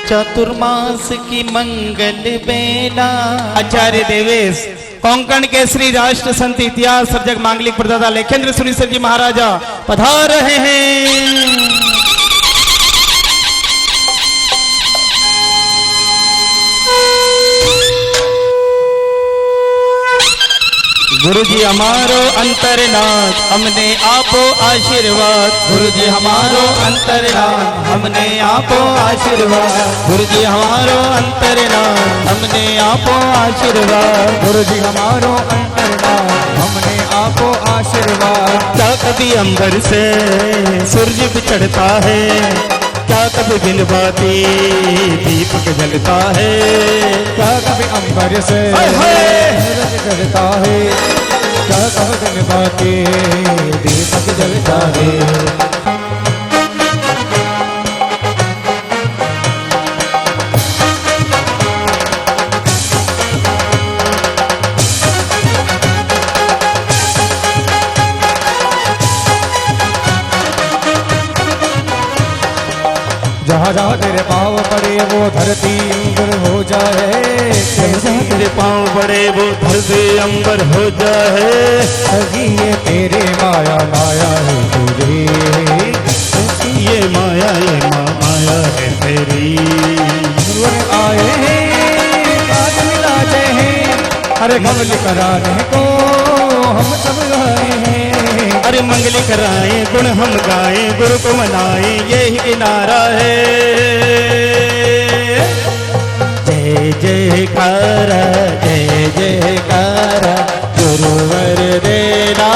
चतुर्मास की मंगल बेला। आचार्य देवेश कोंकण केसरी राष्ट्र संत इतिहास सर्जक मांगलिक प्रदाता लेखेंद्र सुनीसर जी महाराजा पधार रहे हैं। गुरु जी हमारो अंतरनाथ हमने आपो आशीर्वाद। गुरु जी हमारो अंतरनाथ हमने आपो आशीर्वाद। गुरु जी हमारो अंतरनाथ हमने आपो आशीर्वाद। गुरु जी हमारो अंतरनाथ हमने आपो आशीर्वाद। क्या कभी अंबर से सूरज भी चढ़ता है, क्या कभी बिन बाती दीपक जलता है। क्या कभी अंबर से सूरज चढ़ता है, क्या कभी दिन बाती दीपक जलता है। जहाँ जहाँ तेरे पाँव पड़े वो धरती अंबर हो जाए। जहाँ तेरे पाँव पड़े वो धरती अंबर हो जाए। सगी ये तेरे माया माया है तेरी, ये माया माया है तेरी। गुरुवर आए हैं आज मिलाते हैं, अरे कमल कराने को हम सब आए हैं। अरे मंगली कराए गुण हम गाए, गुरु को मनाए यही किनारा है। जय जयकारा जय जयकारा गुरुवर देना।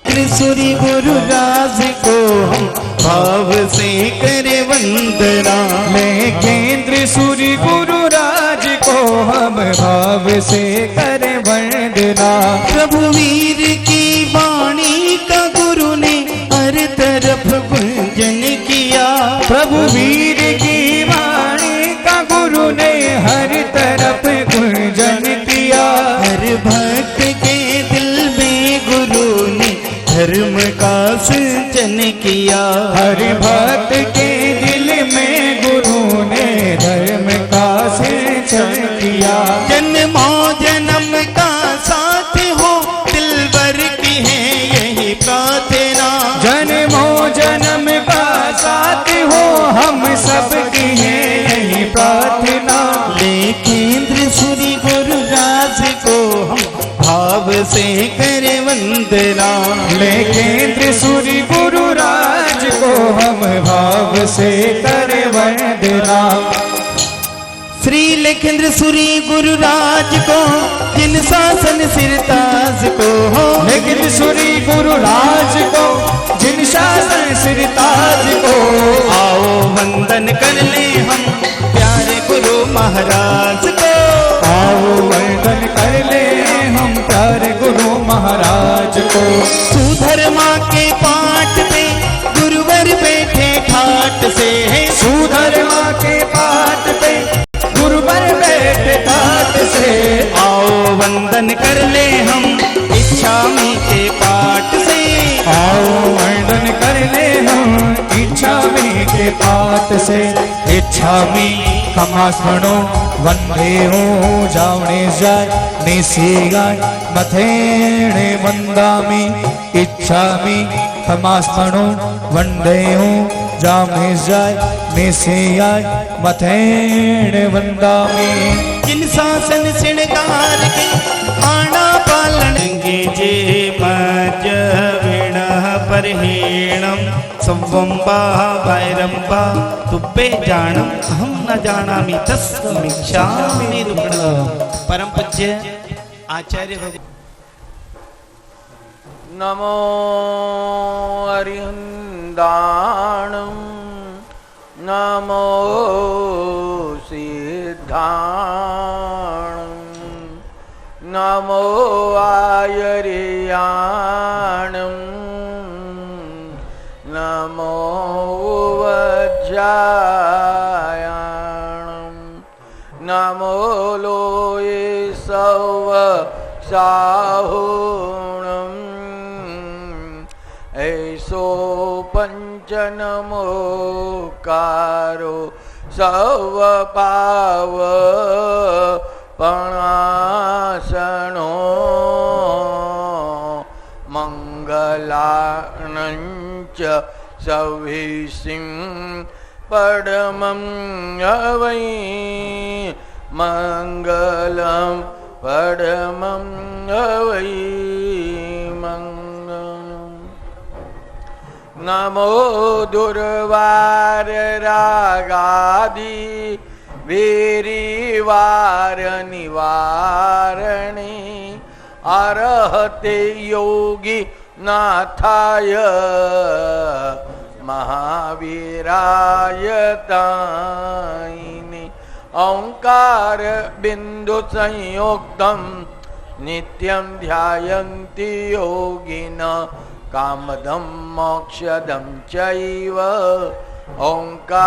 त्रिशूरी गुरु राज को हम भाव से करे वंदना। लेखेंद्र सूरी गुरु राज को हम भाव से करे वंदना। प्रभु वीर की वाणी का गुरु ने हर तरफ गुंजन किया। प्रभु वीर की वाणी का गुरु ने हर तरफ गुंजन किया। हर भक्त के दिल में गुरु ने धर्म का सिंचन किया। हर भक्त के दिल में गुरु ने धर्म का सिंचन किया। जन्मों जन्म का साथ हो दिलबर की है यही प्रार्थना। जन्मों जन्म का साथ हो हम सब की है यही प्रार्थना। लेखेंद्र सूरी गुरु राज को हम भाव से करे वंदना। लेखेंद्र सूरी गुरु राज को हम भाव से करे वंदना। श्री लेखेंद्र सूरी गुरु राज को जिन शासन सिरताज को हो। लेखेंद्र सूरी गुरु राज को जिन शासन सिरताज को। आओ वंदन कर ले हम प्यारे गुरु महाराज को। आओ वंदन कर ले हम प्यारे गुरु महाराज को। सुधर्मा के पाठ पे गुरुवर बैठे ठाट से है। सुधर्मा के पाठ पे गुरुवर बैठे ठाट से। आओ वंदन कर ले हम इच्छामी के पाठ से। आओ वंदन कर ले हम इच्छामी के पाठ से। इच्छामी कमास्मणो वंदे हो जावणे जाय निशिगाय मथेणे वंदामि। इच्छामी कमास्मणो वंदे हो जावणे जाय निशिगाय मथेणे वंदामि। जिन शासन श्रृंगार के आना पालन जे मज विण पर बरहेणम संवंबा वैरंबा तुब्बे जानम अहम न जानामि तस्मिच्छामि दुक्कडम। परम पूज्य आचार्य भगवान। नमो अरिहंदाणं नमो सिद्धाणं नमो आयर्याणं नमो वज्रायाणं नमो लोये सव साहुणं ऐसो पंचनमोकारो सव पाव पणासनो मंगलानंच सविसिं पडमं अवै मंगलम पडमं अवै मंगलम। नमो दुर्वार रागादि वीरिवार निवारणे अरहते योगी नाथाय महावीराय ताईने ओंकार बिंदु संयुक्तम नित्यं ध्यायन्ति योगिनः कामदं मोक्षदं चैव ओंकाराय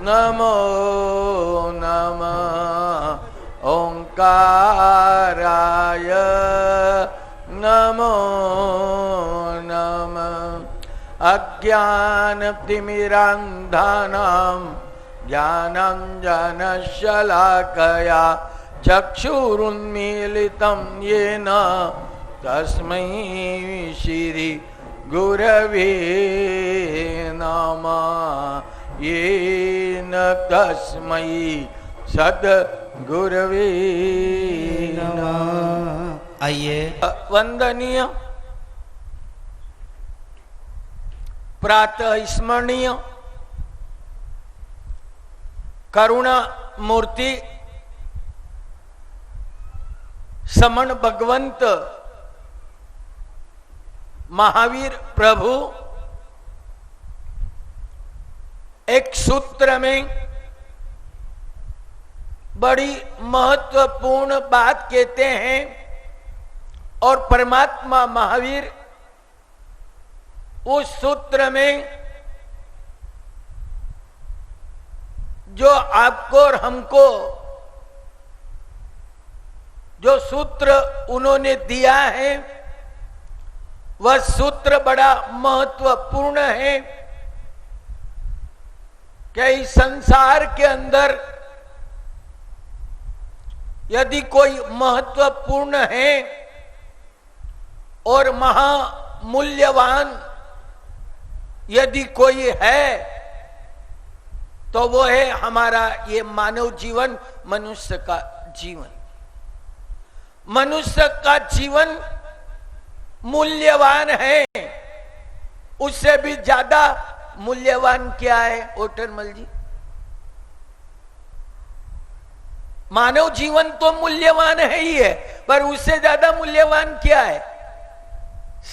नमो नमः ओंकाराय नमो नमः। अज्ञानतिमिरान्धानां ज्ञानाञ्जनशलाकया चक्षुरुन्मीलितं येन तस्मै श्री गुरवे नमः। येन तस्मै सद्गुरवे नमः। आइए वंदनीय प्रातः स्मरणीय करुणा मूर्ति समन भगवंत महावीर प्रभु एक सूत्र में बड़ी महत्वपूर्ण बात कहते हैं और परमात्मा महावीर उस सूत्र में जो आपको और हमको जो सूत्र उन्होंने दिया है वह सूत्र बड़ा महत्वपूर्ण है कि इस संसार के अंदर यदि कोई महत्वपूर्ण है और महामूल्यवान यदि कोई है तो वो है हमारा ये मानव जीवन, मनुष्य का जीवन। मनुष्य का जीवन मूल्यवान है, उससे भी ज्यादा मूल्यवान क्या है ओटरमल जी? मानव जीवन तो मूल्यवान है ही है, पर उससे ज्यादा मूल्यवान क्या है?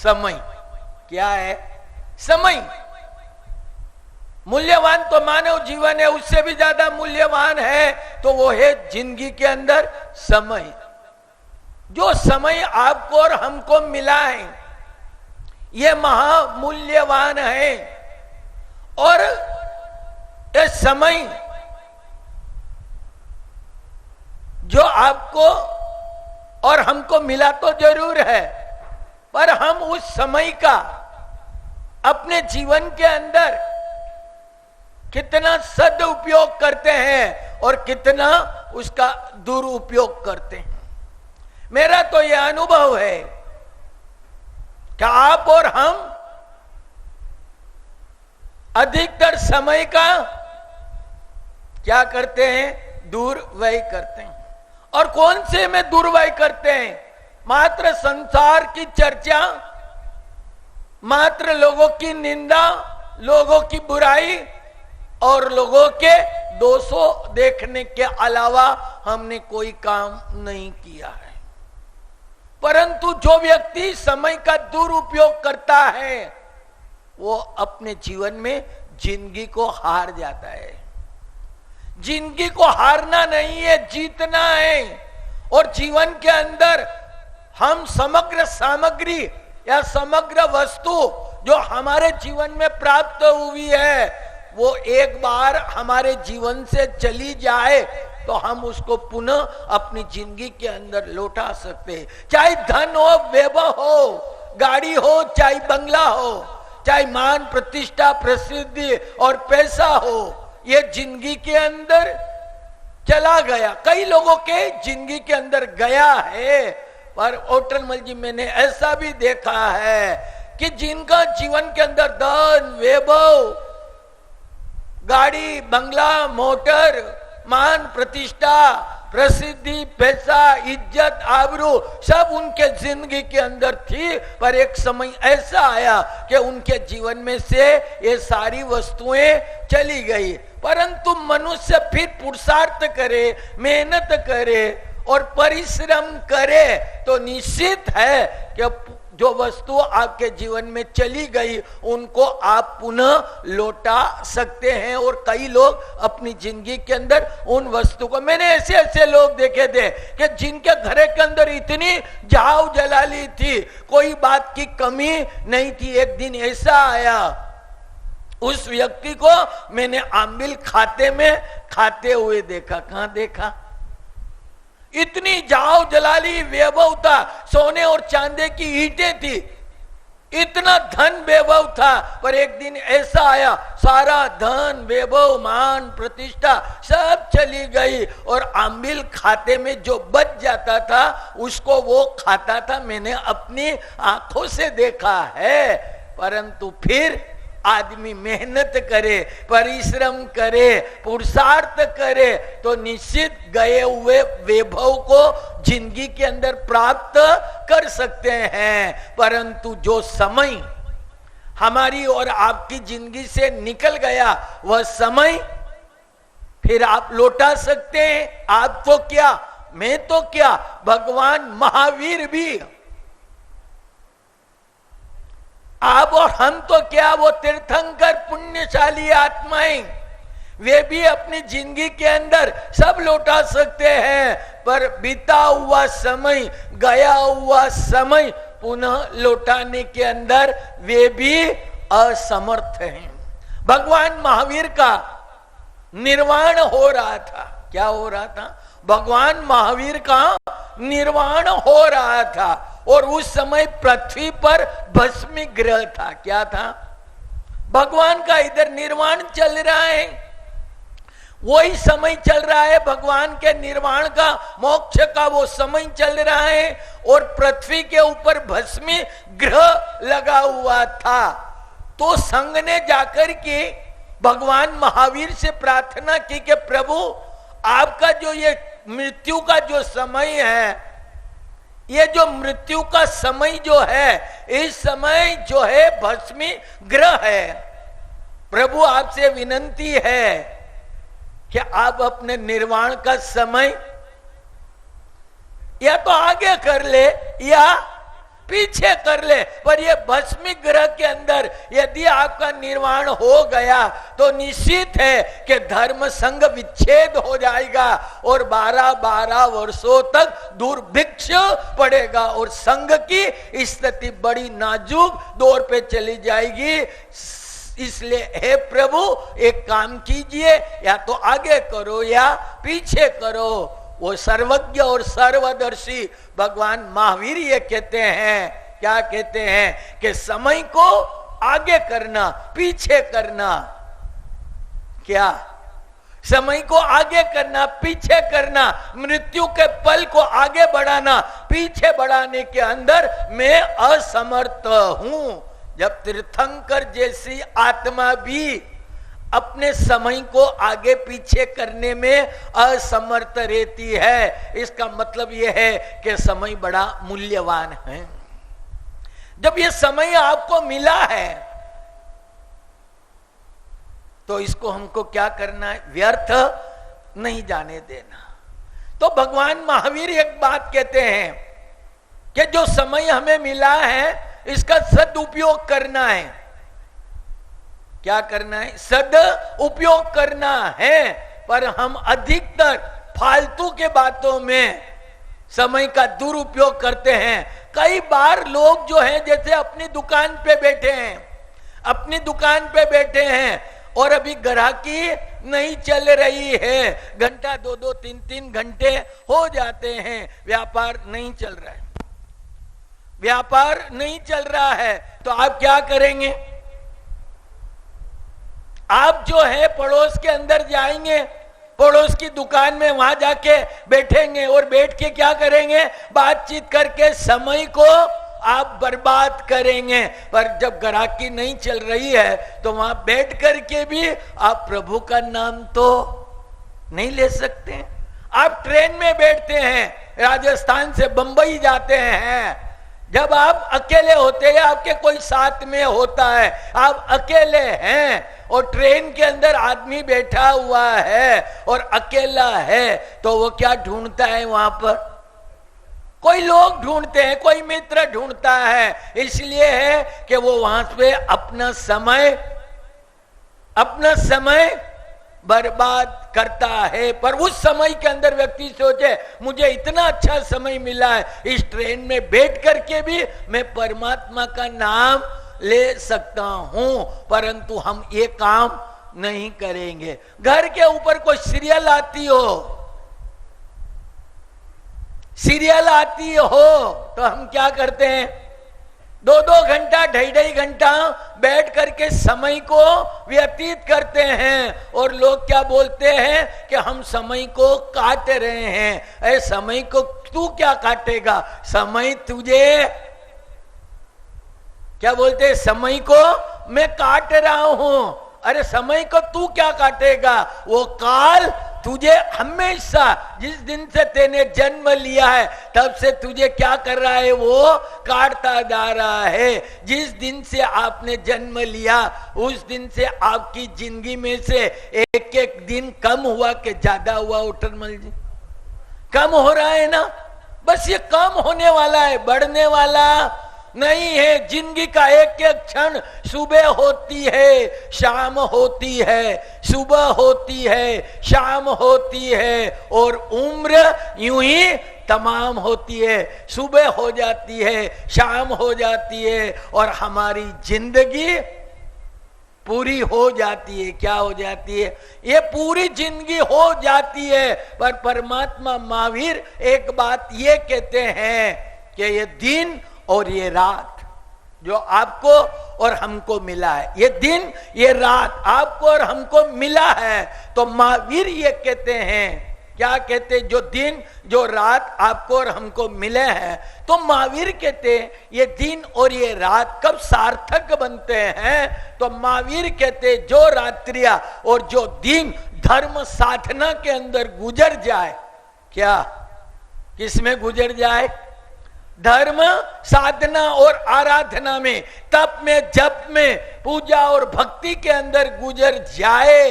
समय। क्या है? समय। मूल्यवान तो मानव जीवन है, उससे भी ज्यादा मूल्यवान है तो वो है जिंदगी के अंदर समय। जो समय आपको और हमको मिला है ये महामूल्यवान है। और ये समय जो आपको और हमको मिला तो जरूर है, पर हम उस समय का अपने जीवन के अंदर कितना सदुपयोग करते हैं और कितना उसका दुरुपयोग करते हैं। मेरा तो यह अनुभव है कि आप और हम अधिकतर समय का क्या करते हैं? दुर्व्यय करते हैं। और कौन से में दुर्व्यय करते हैं? मात्र संसार की चर्चा, मात्र लोगों की निंदा, लोगों की बुराई और लोगों के दोषों देखने के अलावा हमने कोई काम नहीं किया है। परंतु जो व्यक्ति समय का दुरुपयोग करता है वो अपने जीवन में जिंदगी को हार जाता है। जिंदगी को हारना नहीं है, जीतना है। और जीवन के अंदर हम समग्र सामग्री या समग्र वस्तु जो हमारे जीवन में प्राप्त हुई है वो एक बार हमारे जीवन से चली जाए तो हम उसको पुनः अपनी जिंदगी के अंदर लौटा सकते हैं। चाहे धन हो, वैभव हो, गाड़ी हो, चाहे बंगला हो, चाहे मान प्रतिष्ठा प्रसिद्धि और पैसा हो, ये जिंदगी के अंदर चला गया। कई लोगों के जिंदगी के अंदर गया है, पर ओटलमल जी मैंने ऐसा भी देखा है कि जिनका जीवन के अंदर धन, वैभव, गाड़ी, बंगला, मोटर, मान प्रतिष्ठा, प्रसिद्धि, पैसा, इज्जत, आबरू सब उनके जिंदगी के अंदर थी, पर एक समय ऐसा आया कि उनके जीवन में से ये सारी वस्तुएं चली गई। परंतु मनुष्य फिर पुरुषार्थ करे, मेहनत करे और परिश्रम करे तो निश्चित है कि जो वस्तु आपके जीवन में चली गई उनको आप पुनः लौटा सकते हैं। और कई लोग अपनी जिंदगी के अंदर उन वस्तु को, मैंने ऐसे ऐसे लोग देखे थे कि जिनके घर के अंदर इतनी जाव जलाली थी, कोई बात की कमी नहीं थी। एक दिन ऐसा आया, उस व्यक्ति को मैंने आंबिल खाते में खाते हुए देखा। कहां देखा? इतनी जाव जलाली वैभव था, सोने और चांदी की ईंटें थी, इतना धन वैभव था। पर एक दिन ऐसा आया, सारा धन वैभव मान प्रतिष्ठा सब चली गई और आंबिल खाते में जो बच जाता था उसको वो खाता था। मैंने अपनी आंखों से देखा है। परंतु फिर आदमी मेहनत करे, परिश्रम करे, पुरुषार्थ करे तो निश्चित गए हुए वैभव को जिंदगी के अंदर प्राप्त कर सकते हैं। परंतु जो समय हमारी और आपकी जिंदगी से निकल गया वह समय फिर आप लौटा सकते हैं। आप तो क्या, मैं तो क्या, भगवान महावीर भी, आप और हम तो क्या, वो तीर्थंकर पुण्यशाली आत्माएं, वे भी अपनी जिंदगी के अंदर सब लौटा सकते हैं। पर बीता हुआ समय, गया हुआ समय पुनः लौटाने के अंदर वे भी असमर्थ हैं। भगवान महावीर का निर्वाण हो रहा था। क्या हो रहा था? भगवान महावीर का निर्वाण हो रहा था और उस समय पृथ्वी पर भस्मी ग्रह था। क्या था? भगवान का इधर निर्वाण चल रहा है, वही समय चल रहा है, भगवान के निर्वाण का, मोक्ष का वो समय चल रहा है और पृथ्वी के ऊपर भस्मी ग्रह लगा हुआ था। तो संघ ने जाकर के भगवान महावीर से प्रार्थना की कि प्रभु आपका जो ये मृत्यु का जो समय है, ये जो मृत्यु का समय जो है, इस समय जो है भस्मी ग्रह है। प्रभु आपसे विनंती है कि आप अपने निर्वाण का समय या तो आगे कर ले या पीछे कर ले, पर ये भस्मी ग्रह के अंदर यदि आपका निर्वाण हो गया तो निश्चित है कि धर्म संघ विच्छेद हो जाएगा और 12-12 वर्षों तक दुर्भिक्ष पड़ेगा और संघ की स्थिति बड़ी नाजुक दौर पे चली जाएगी। इसलिए हे प्रभु एक काम कीजिए, या तो आगे करो या पीछे करो। वो सर्वज्ञ और सर्वदर्शी भगवान महावीर ये कहते हैं, क्या कहते हैं कि समय को आगे करना, पीछे करना। क्या? समय को आगे करना, पीछे करना, मृत्यु के पल को आगे बढ़ाना, पीछे बढ़ाने के अंदर मैं असमर्थ हूं। जब तीर्थंकर जैसी आत्मा भी अपने समय को आगे पीछे करने में असमर्थ रहती है। इसका मतलब यह है कि समय बड़ा मूल्यवान है। जब ये समय आपको मिला है तो इसको हमको क्या करना है? व्यर्थ नहीं जाने देना। तो भगवान महावीर एक बात कहते हैं कि जो समय हमें मिला है इसका सदुपयोग करना है। क्या करना है? सदुपयोग करना है। पर हम अधिकतर फालतू के बातों में समय का दुरुपयोग करते हैं। कई बार लोग जो हैं जैसे अपनी दुकान पे बैठे हैं और अभी ग्राहकी नहीं चल रही है, घंटा 2-2 3-3 घंटे हो जाते हैं, व्यापार नहीं चल रहा है, तो आप क्या करेंगे? आप जो है पड़ोस के अंदर जाएंगे, पड़ोस की दुकान में वहां जाके बैठेंगे और बैठ के क्या करेंगे? बातचीत करके समय को आप बर्बाद करेंगे। पर जब ग्राहकी नहीं चल रही है तो वहां बैठ करके भी आप प्रभु का नाम तो नहीं ले सकते। आप ट्रेन में बैठते हैं, राजस्थान से बंबई जाते हैं, जब आप अकेले होते हैं, आपके कोई साथ में होता है, आप अकेले हैं और ट्रेन के अंदर आदमी बैठा हुआ है और अकेला है, तो वो क्या ढूंढता है? वहां पर कोई लोग ढूंढते हैं, कोई मित्र ढूंढता है, इसलिए है कि वो वहां पे अपना समय बर्बाद करता है। पर उस समय के अंदर व्यक्ति सोचे मुझे इतना अच्छा समय मिला है, इस ट्रेन में बैठ करके भी मैं परमात्मा का नाम ले सकता हूं, परंतु हम ये काम नहीं करेंगे। घर के ऊपर कोई सीरियल आती हो तो हम क्या करते हैं? 2-2 घंटा 2.5 घंटा बैठ करके समय को व्यतीत करते हैं और लोग क्या बोलते हैं कि हम समय को काट रहे हैं। अरे समय को तू क्या काटेगा? समय तुझे क्या बोलते हैं? समय को मैं काट रहा हूं। अरे समय को तू क्या काटेगा? वो काल तुझे हमेशा, जिस दिन से तेने जन्म लिया है तब से तुझे क्या कर रहा है? वो काटता जा रहा है। जिस दिन से आपने जन्म लिया उस दिन से आपकी जिंदगी में से एक एक दिन कम हुआ कि ज्यादा हुआ? उटरमल जी, कम हो रहा है ना? बस ये कम होने वाला है, बढ़ने वाला नहीं है। जिंदगी का एक एक क्षण, सुबह होती है शाम होती है, सुबह होती है शाम होती है, और उम्र यूं ही तमाम होती है। सुबह हो जाती है, शाम हो जाती है और हमारी जिंदगी पूरी हो जाती है। क्या हो जाती है? ये पूरी जिंदगी हो जाती है। पर परमात्मा महावीर एक बात ये कहते हैं कि ये दिन और ये रात जो आपको और हमको मिला है, ये दिन ये रात आपको और हमको मिला है, तो महावीर ये कहते हैं, क्या कहते? जो दिन जो रात आपको और हमको मिले हैं, तो महावीर कहते हैं ये दिन और ये रात कब सार्थक बनते हैं? तो महावीर कहते जो रात्रियां और जो दिन धर्म साधना के अंदर गुजर जाए, क्या किसमें गुजर जाए? धर्म साधना और आराधना में, तप में, जप में, पूजा और भक्ति के अंदर गुजर जाए,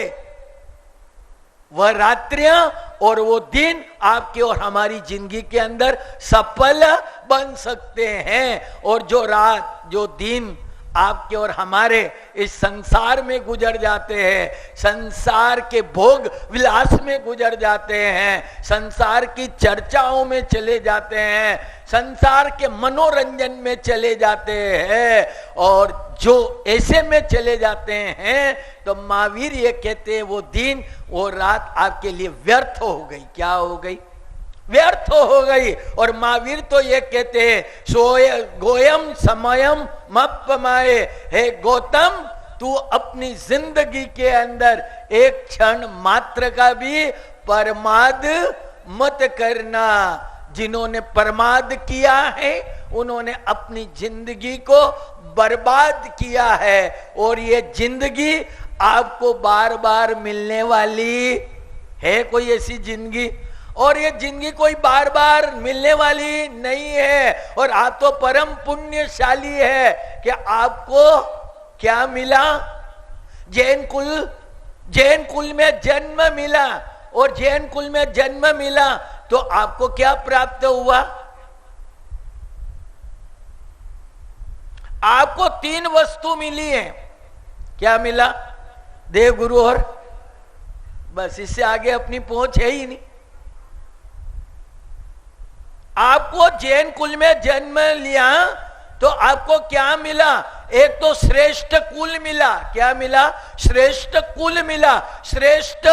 वह रात्रियां और वो दिन आपके और हमारी जिंदगी के अंदर सफल बन सकते हैं। और जो रात जो दिन आपके और हमारे इस संसार में गुजर जाते हैं, संसार के भोग विलास में गुजर जाते हैं, संसार की चर्चाओं में चले जाते हैं, संसार के मनोरंजन में चले जाते हैं, और जो ऐसे में चले जाते हैं, तो महावीर ये कहते हैं वो दिन वो रात आपके लिए व्यर्थ हो गई। क्या हो गई? व्यर्थ हो गई। और महावीर तो ये कहते हैं सोय गोयम समयम मपमाए, हे गौतम तू अपनी जिंदगी के अंदर एक क्षण मात्र का भी परमाद मत करना। जिन्होंने परमाद किया है उन्होंने अपनी जिंदगी को बर्बाद किया है, और ये जिंदगी आपको बार बार मिलने वाली है कोई ऐसी जिंदगी? और ये जिंदगी कोई बार बार मिलने वाली नहीं है। और आप तो परम पुण्यशाली है कि आपको क्या मिला? जैन कुल में जन्म मिला। और जैन कुल में जन्म मिला तो आपको क्या प्राप्त हुआ? आपको 3 वस्तु मिली है। क्या मिला? देव, गुरु और बस, इससे आगे अपनी पहुंच है ही नहीं। आपको जैन कुल में जन्म लिया तो आपको क्या मिला? एक तो श्रेष्ठ कुल मिला। क्या मिला? श्रेष्ठ कुल मिला, श्रेष्ठ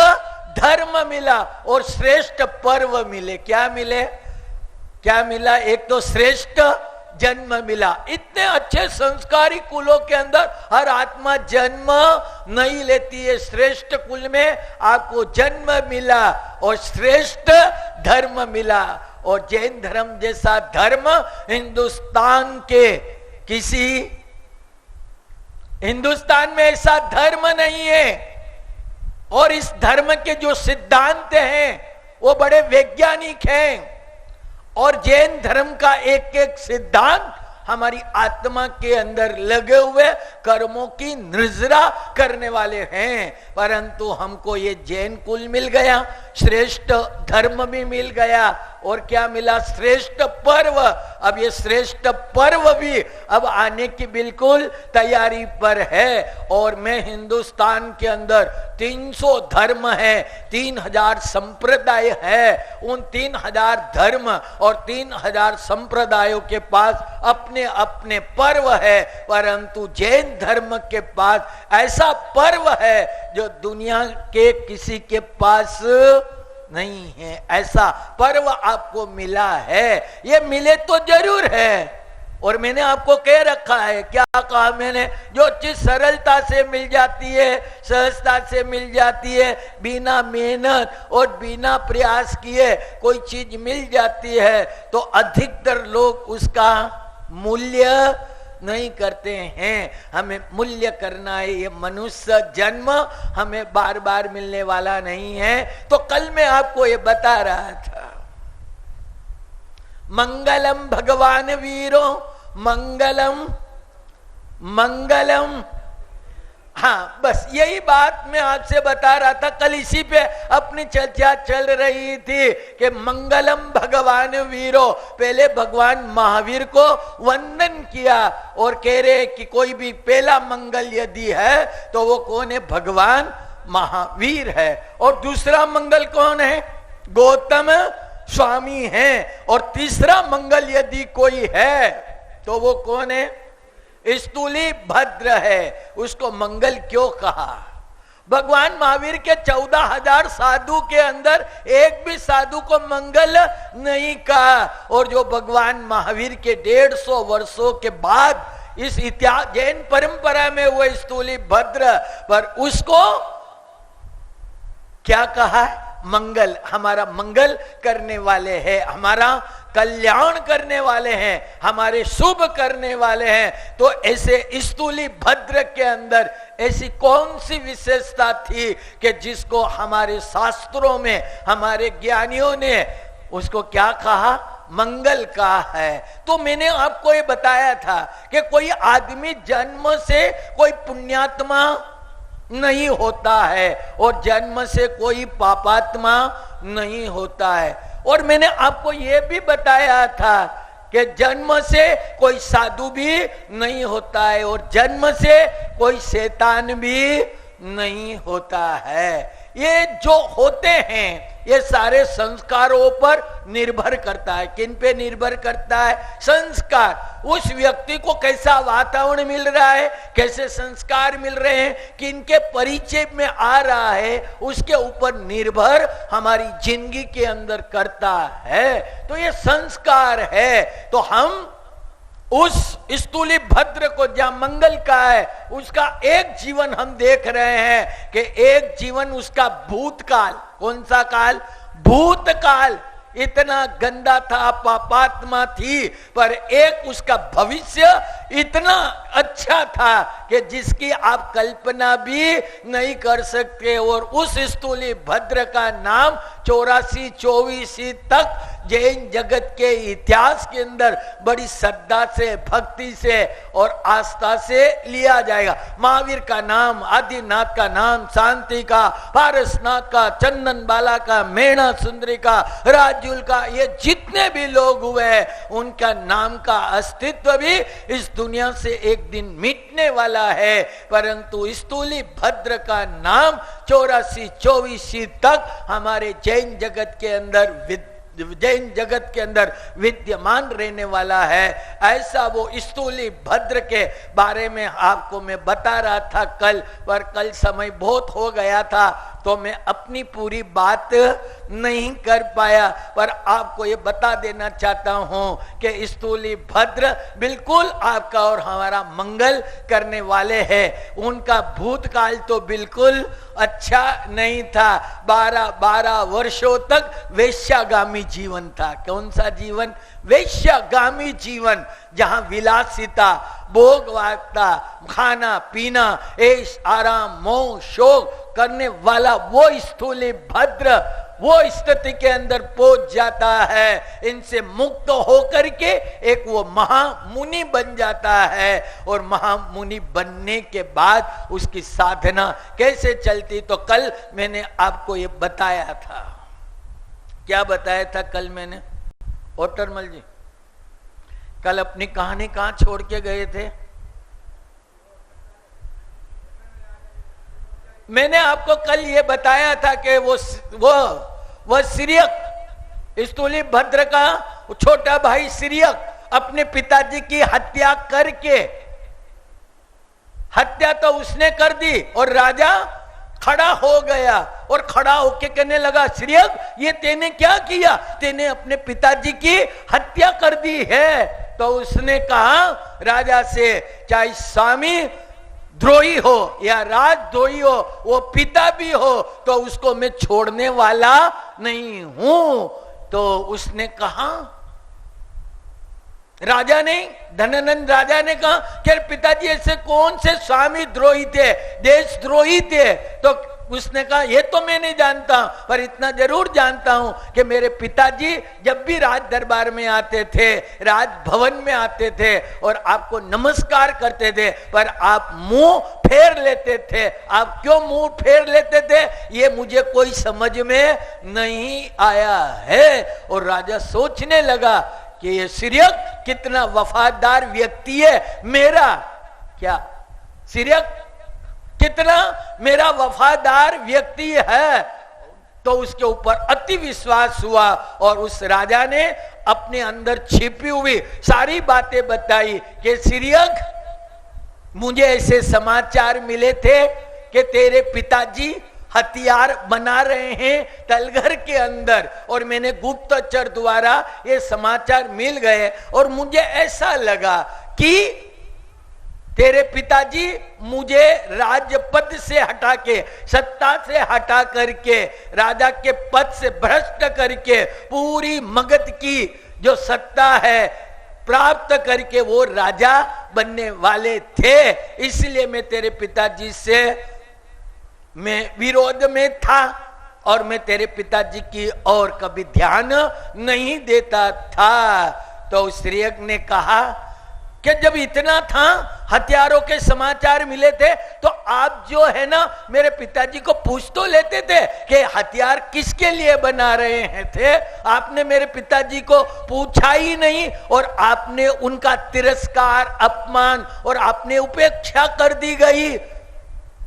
धर्म मिला और श्रेष्ठ पर्व मिले। क्या मिले? क्या मिला? एक तो श्रेष्ठ जन्म मिला। इतने अच्छे संस्कारी कुलों के अंदर हर आत्मा जन्म नहीं लेती है। श्रेष्ठ कुल में आपको जन्म मिला और श्रेष्ठ धर्म मिला। और जैन धर्म जैसा धर्म हिंदुस्तान में ऐसा धर्म नहीं है। और इस धर्म के जो सिद्धांत हैं वो बड़े वैज्ञानिक हैं। और जैन धर्म का एक एक सिद्धांत हमारी आत्मा के अंदर लगे हुए कर्मों की निर्जरा करने वाले हैं। परंतु हमको ये जैन कुल मिल गया, श्रेष्ठ धर्म भी मिल गया और क्या मिला? श्रेष्ठ पर्व। अब ये श्रेष्ठ पर्व भी अब आने की बिल्कुल तैयारी पर है। और मैं हिंदुस्तान के अंदर 300 धर्म है, 3000 संप्रदाय है। उन 3000 धर्म और 3000 संप्रदायों के पास अपने अपने पर्व है। परंतु जैन धर्म के पास ऐसा पर्व है जो दुनिया के किसी के पास नहीं है। ऐसा पर्व आपको मिला है। ये मिले तो जरूर है। और मैंने आपको कह रखा है, क्या कहा मैंने? जो चीज सरलता से मिल जाती है, सहजता से मिल जाती है, बिना मेहनत और बिना प्रयास किए कोई चीज मिल जाती है तो अधिकतर लोग उसका मूल्य नहीं करते हैं। हमें मूल्य करना है। ये मनुष्य जन्म हमें बार बार मिलने वाला नहीं है। तो कल मैं आपको ये बता रहा था, मंगलम भगवान वीरो, मंगलम मंगलम। हाँ, बस यही बात मैं आपसे बता रहा था। कल इसी पे अपनी चर्चा चल रही थी कि मंगलम भगवान वीरो। पहले भगवान महावीर को वंदन किया और कह रहे कि कोई भी पहला मंगल यदि है तो वो कौन है? भगवान महावीर है। और दूसरा मंगल कौन है? गौतम स्वामी है। और तीसरा मंगल यदि कोई है तो वो कौन है? स्थूली भद्र है। उसको मंगल क्यों कहा? भगवान महावीर के 14,000 साधु के अंदर एक भी साधु को मंगल नहीं कहा। और जो भगवान महावीर के 150 वर्षों के बाद इस इतिहास जैन परंपरा में हुए स्थूली भद्र पर उसको क्या कहा? मंगल। हमारा मंगल करने वाले हैं, हमारा कल्याण करने वाले हैं, हमारे शुभ करने वाले हैं। तो ऐसे स्थूली भद्र के अंदर ऐसी कौन सी विशेषता थी कि जिसको हमारे शास्त्रों में हमारे ज्ञानियों ने उसको क्या कहा? मंगल कहा है। तो मैंने आपको ये बताया था कि कोई आदमी जन्म से कोई पुण्यात्मा नहीं होता है और जन्म से कोई पापात्मा नहीं होता है। और मैंने आपको यह भी बताया था कि जन्म से कोई साधु भी नहीं होता है और जन्म से कोई शैतान भी नहीं होता है। ये जो होते हैं ये सारे संस्कारों पर निर्भर करता है। किन पे निर्भर करता है? संस्कार। उस व्यक्ति को कैसा वातावरण मिल रहा है, कैसे संस्कार मिल रहे हैं, किनके परिचय में आ रहा है, उसके ऊपर निर्भर हमारी जिंदगी के अंदर करता है। तो ये संस्कार है। तो हम उस स्थूली भद्र को जहां मंगल का है उसका एक जीवन हम देख रहे हैं कि एक जीवन उसका भूतकाल। कौन सा काल? भूतकाल इतना गंदा था, पापात्मा थी, पर एक उसका भविष्य इतना अच्छा था कि जिसकी आप कल्पना भी नहीं कर सकते। और उस स्थूली भद्र का नाम 84-24 तक जैन जगत के इतिहास के अंदर बड़ी श्रद्धा से, भक्ति से और आस्था से लिया जाएगा। महावीर का नाम, आदिनाथ का नाम, शांति का, पारसनाथ का, चंदन बाला का, मेणा सुंदरी का, राजुल का, ये जितने भी लोग हुए हैं उनका नाम का अस्तित्व भी इस दुनिया से एक दिन मिटने वाला है। परंतु स्थूली भद्र का नाम 84-24 तक हमारे जैन जगत के अंदर विद्यमान रहने वाला है। ऐसा वो स्थूली भद्र के बारे में आपको मैं बता रहा था कल, पर कल समय बहुत हो गया था तो मैं अपनी पूरी बात नहीं कर पाया। पर आपको ये बता देना चाहता हूं कि स्थूली भद्र बिल्कुल आपका और हमारा मंगल करने वाले हैं। उनका भूतकाल तो बिल्कुल अच्छा नहीं था। 12 वर्षों तक वेश्यागामी जीवन था। कौन सा जीवन? वेश्यागामी जीवन, जहां विलासिता, भोगवाकता, खाना पीना, ऐश आराम, मोह शोक करने वाला वो स्थूली भद्र वो स्थिति के अंदर पहुंच जाता है। इनसे मुक्त होकर के एक वो महामुनि बन जाता है। और महामुनि बनने के बाद उसकी साधना कैसे चलती, तो कल मैंने आपको ये बताया था। क्या बताया था कल मैंने? ओटरमल जी, कल अपनी कहानी कहां छोड़ के गए थे? मैंने आपको कल ये बताया था कि वो सिरियक, स्थूली भद्र का छोटा भाई सिरियक अपने पिताजी की हत्या करके, हत्या तो उसने कर दी और राजा खड़ा हो गया और खड़ा होके कहने लगा, सिरियक ये तेने क्या किया? तेने अपने पिताजी की हत्या कर दी है। तो उसने कहा राजा से, चाहे स्वामी द्रोही हो या राजद्रोही हो, वो पिता भी हो तो उसको मैं छोड़ने वाला नहीं हूं। तो उसने कहा, राजा ने, धनानंद राजा ने कहा कि पिताजी ऐसे कौन से स्वामी द्रोही थे, देशद्रोही थे? तो उसने कहा ये तो मैं नहीं जानता, पर इतना जरूर जानता हूं कि मेरे पिताजी जब भी राज दरबार में आते थे, राजभवन में आते थे और आपको नमस्कार करते थे, पर आप मुंह फेर लेते थे। आप क्यों मुंह फेर लेते थे ये मुझे कोई समझ में नहीं आया है। और राजा सोचने लगा कि ये सिरियक कितना वफादार व्यक्ति है मेरा, क्या सिरियक कितना मेरा वफादार व्यक्ति है। तो उसके ऊपर अति विश्वास हुआ और उस राजा ने अपने अंदर छिपी हुई सारी बातें बताई कि सिरियक, मुझे ऐसे समाचार मिले थे कि तेरे पिताजी हथियार बना रहे हैं तलघर के अंदर, और मैंने गुप्तचर द्वारा ये समाचार मिल गए और मुझे ऐसा लगा कि तेरे पिताजी मुझे राजपद से हटा के, सत्ता से हटा करके, राजा के पद से भ्रष्ट करके पूरी मगध की जो सत्ता है प्राप्त करके वो राजा बनने वाले थे। इसलिए मैं तेरे पिताजी से मैं विरोध में था और मैं तेरे पिताजी की और कभी ध्यान नहीं देता था। तो उस सिरियक ने कहा कि जब इतना था, हथियारों के समाचार मिले थे, तो आप जो है ना मेरे पिताजी को पूछ तो लेते थे कि हथियार किसके लिए बना रहे हैं थे। आपने मेरे पिताजी को पूछा ही नहीं और आपने उनका तिरस्कार, अपमान और आपने उपेक्षा कर दी गई।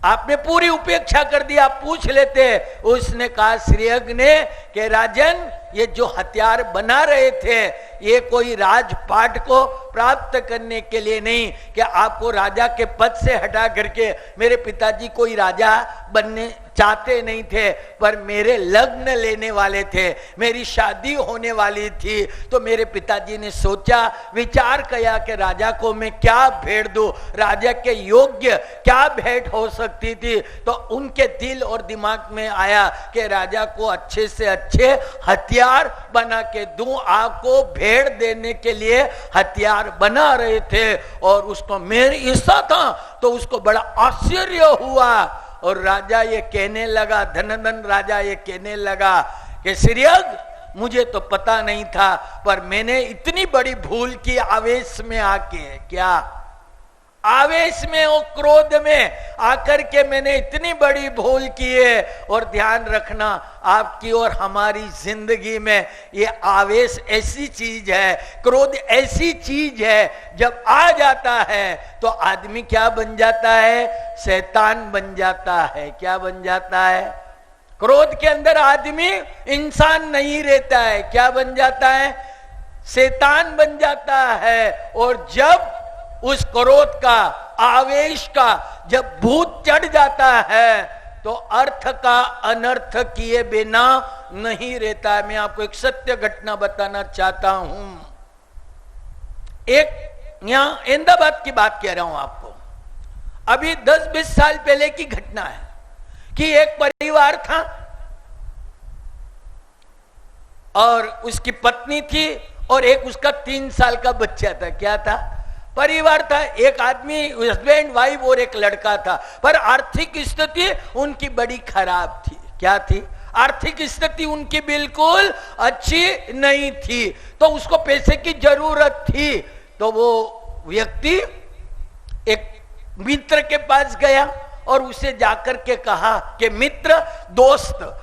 आपने पूरी उपेक्षा कर दी, आप पूछ लेते। उसने कहा सिरियक ने कि राजन, ये जो हथियार बना रहे थे ये कोई राजपाट को प्राप्त करने के लिए नहीं कि आपको राजा के पद से हटा करके, मेरे पिताजी कोई राजा बनने चाहते नहीं थे, पर मेरे लग्न लेने वाले थे, मेरी शादी होने वाली थी। तो मेरे पिताजी ने सोचा, विचार किया कि राजा को मैं क्या भेंट दूं, राजा के योग्य क्या भेंट हो सकती थी। तो उनके दिल और दिमाग में आया कि राजा को अच्छे से अच्छे हथियार बना के दूं, आपको भेड़ देने के लिए हथियार बना रहे थे और उसको मेरी हिस्सा था तो उसको बड़ा आश्चर्य हुआ। और राजा ये कहने लगा, धनधन राजा ये कहने लगा कि श्रीयग मुझे तो पता नहीं था, पर मैंने इतनी बड़ी भूल की आवेश में आके, क्या आवेश में और क्रोध में आकर के मैंने इतनी बड़ी भूल की है। और ध्यान रखना आपकी और हमारी जिंदगी में ये आवेश ऐसी चीज है, क्रोध ऐसी चीज है, जब आ जाता है तो आदमी क्या बन जाता है? शैतान बन जाता है। क्या बन जाता है? क्रोध के अंदर आदमी इंसान नहीं रहता है, क्या बन जाता है? शैतान बन जाता है। और जब उस क्रोध का, आवेश का जब भूत चढ़ जाता है तो अर्थ का अनर्थ किए बिना नहीं रहता है। मैं आपको एक सत्य घटना बताना चाहता हूं। एक यहां अहमदाबाद की बात कह रहा हूं आपको, अभी 10-20 साल पहले की घटना है कि एक परिवार था और उसकी पत्नी थी और एक उसका 3 साल का बच्चा था। क्या था? परिवार था, एक आदमी, हस्बैंड वाइफ और एक लड़का था, पर आर्थिक स्थिति उनकी बड़ी खराब थी। क्या थी? आर्थिक स्थिति उनकी बिल्कुल अच्छी नहीं थी, तो उसको पैसे की जरूरत थी। तो वो व्यक्ति एक मित्र के पास गया और उसे जाकर के कहा कि मित्र, दोस्त,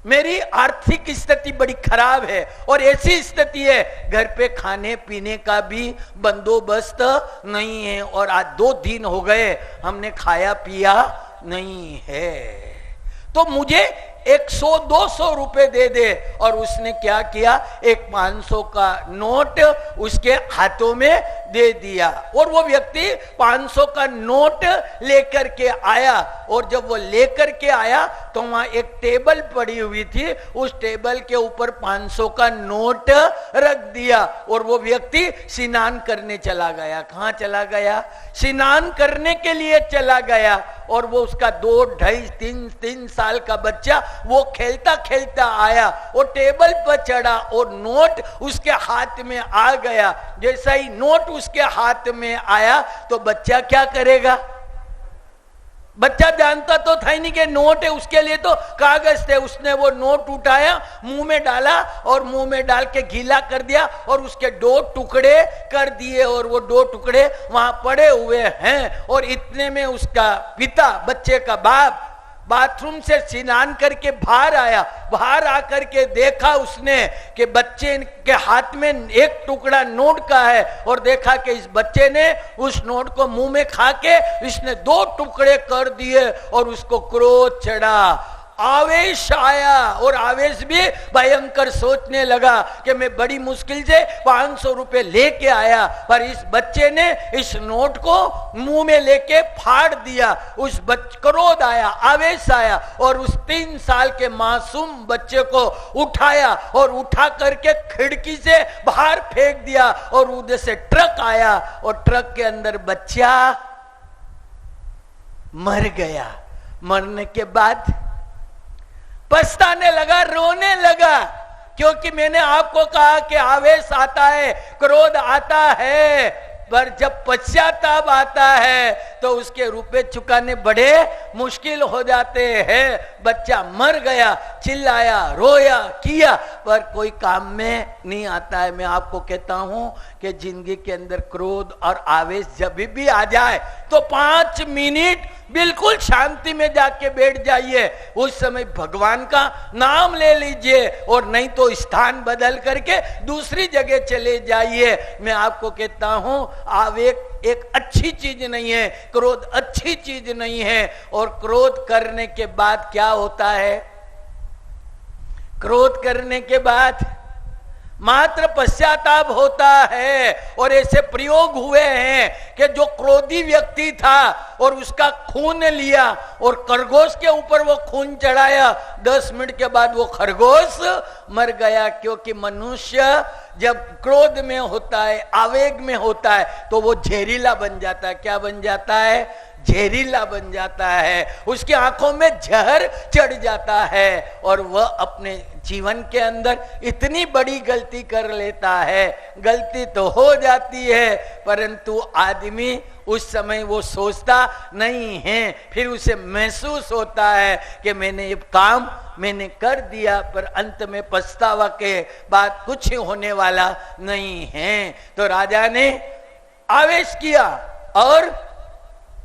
मेरी आर्थिक स्थिति बड़ी खराब है और ऐसी स्थिति है घर पे खाने पीने का भी बंदोबस्त नहीं है और आज 2 दिन हो गए हमने खाया पिया नहीं है, तो मुझे 100-200 रुपए दे दे। और उसने क्या किया? एक 500 का नोट उसके हाथों में दे दिया और वो व्यक्ति 500 का नोट लेकर के आया। और जब वो लेकर के आया तो वहां एक टेबल पड़ी हुई थी, उस टेबल के ऊपर 500 का नोट रख दिया और वो व्यक्ति स्नान करने चला गया। कहां चला गया? स्नान करने के लिए चला गया। और वो उसका 2, 2.5, 3 साल का बच्चा वो खेलता खेलता आया और टेबल पर चढ़ा और नोट उसके हाथ में आ गया। जैसा ही नोट उसके हाथ में आया तो बच्चा क्या करेगा? बच्चा जानता तो था ही नहीं कि नोट है, उसके लिए तो कागज थे। उसने वो नोट उठाया, मुंह में डाला और मुंह में डाल के गीला कर दिया और उसके 2 टुकड़े कर दिए और वो 2 टुकड़े वहां पड़े हुए हैं। और इतने में उसका पिता, बच्चे का बाप, बाथरूम से स्नान करके बाहर आया। बाहर आकर के देखा उसने कि बच्चे के हाथ में एक टुकड़ा नोट का है और देखा कि इस बच्चे ने उस नोट को मुंह में खा के इसने 2 टुकड़े कर दिए और उसको क्रोध चढ़ा, आवेश आया। और आवेश भी भयंकर, सोचने लगा कि मैं बड़ी मुश्किल से 500 रुपए लेके आया पर इस बच्चे ने इस नोट को मुंह में लेके फाड़ दिया। उस क्रोध आया, आवेश आया और उस 3 साल के मासूम बच्चे को उठाया और उठा करके खिड़की से बाहर फेंक दिया। और उधर से ट्रक आया और ट्रक के अंदर बच्चा मर गया। मरने के बाद पछताने लगा, रोने लगा, क्योंकि मैंने आपको कहा कि आवेश आता है, क्रोध आता है, पर जब पश्चाताप आता है तो उसके रुपए चुकाने बड़े मुश्किल हो जाते हैं। बच्चा मर गया, चिल्लाया, रोया, किया, पर कोई काम में नहीं आता है। मैं आपको कहता हूं कि जिंदगी के अंदर क्रोध और आवेश जब भी आ जाए तो 5 मिनट बिल्कुल शांति में जाके बैठ जाइए, उस समय भगवान का नाम ले लीजिए और नहीं तो स्थान बदल करके दूसरी जगह चले जाइए। मैं आपको कहता हूं आवेग एक अच्छी चीज नहीं है, क्रोध अच्छी चीज नहीं है। और क्रोध करने के बाद क्या होता है? क्रोध करने के बाद मात्र पश्चाताप होता है। और ऐसे प्रयोग हुए हैं कि जो क्रोधी व्यक्ति था और उसका खून लिया और खरगोश के ऊपर वो खून चढ़ाया, 10 मिनट के बाद वो खरगोश मर गया। क्योंकि मनुष्य जब क्रोध में होता है, आवेग में होता है, तो वो जहरीला बन जाता है। क्या बन जाता है? जहरीला बन जाता है, उसकी आंखों में जहर चढ़ जाता है और वह अपने जीवन के अंदर इतनी बड़ी गलती कर लेता है। गलती तो हो जाती है, परंतु आदमी उस समय वो सोचता नहीं है, फिर उसे महसूस होता है कि मैंने ये काम मैंने कर दिया, पर अंत में पछतावा के बाद कुछ होने वाला नहीं है। तो राजा ने आवेश किया और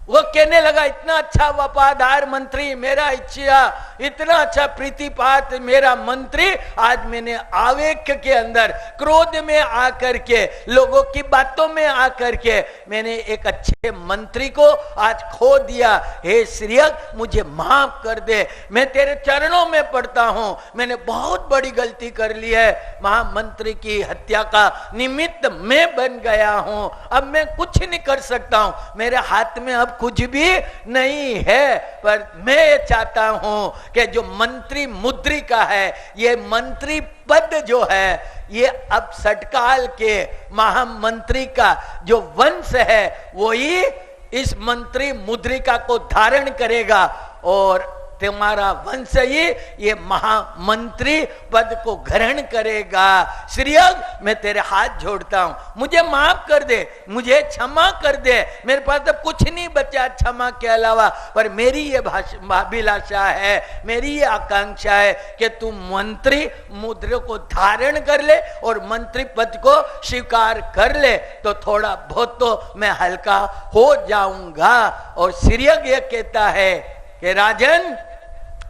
वो कहने लगा, इतना अच्छा वफादार मंत्री मेरा, इच्छा इतना अच्छा प्रीतिपात मेरा मंत्री, आज मैंने आवेग के अंदर क्रोध में आकर के, लोगों की बातों में आकर के मैंने एक अच्छे मंत्री को आज खो दिया। हे श्रीयक, मुझे माफ कर दे, मैं तेरे चरणों में पड़ता हूं, मैंने बहुत बड़ी गलती कर ली है, महामंत्री की हत्या का निमित्त मैं बन गया हूं, अब मैं कुछ नहीं कर सकता हूं, मेरे हाथ में अब कुछ भी नहीं है। पर मैं चाहता हूं कि जो मंत्री मुद्रिका है, ये मंत्री पद जो है, ये अब सटकाल के महामंत्री का जो वंश है वही इस मंत्री मुद्रिका को धारण करेगा और तुम्हारा वंश ही ये महामंत्री पद को ग्रहण करेगा। श्रीयग, मैं तेरे हाथ जोड़ता हूं, मुझे माफ कर दे, मुझे क्षमा कर दे, मेरे पास अब कुछ नहीं बचा क्षमा के अलावा, पर मेरी ये अभिलाषा है, मेरी ये आकांक्षा है कि तू मंत्री मुद्रा को धारण कर ले और मंत्री पद को स्वीकार कर ले, तो थोड़ा बहुत तो मैं हल्का हो जाऊंगा। और श्रीयग ये कहता है कि राजन,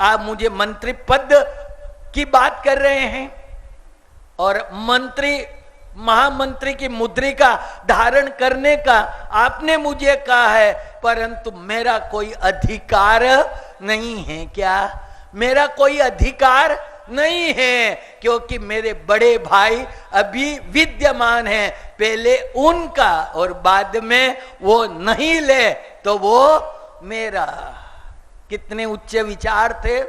आप मुझे मंत्री पद की बात कर रहे हैं और मंत्री महामंत्री की मुद्रिका धारण करने का आपने मुझे कहा है, परंतु मेरा कोई अधिकार नहीं है। क्या मेरा कोई अधिकार नहीं है? क्योंकि मेरे बड़े भाई अभी विद्यमान हैं, पहले उनका और बाद में वो नहीं ले तो वो मेरा। कितने उच्च विचार थे,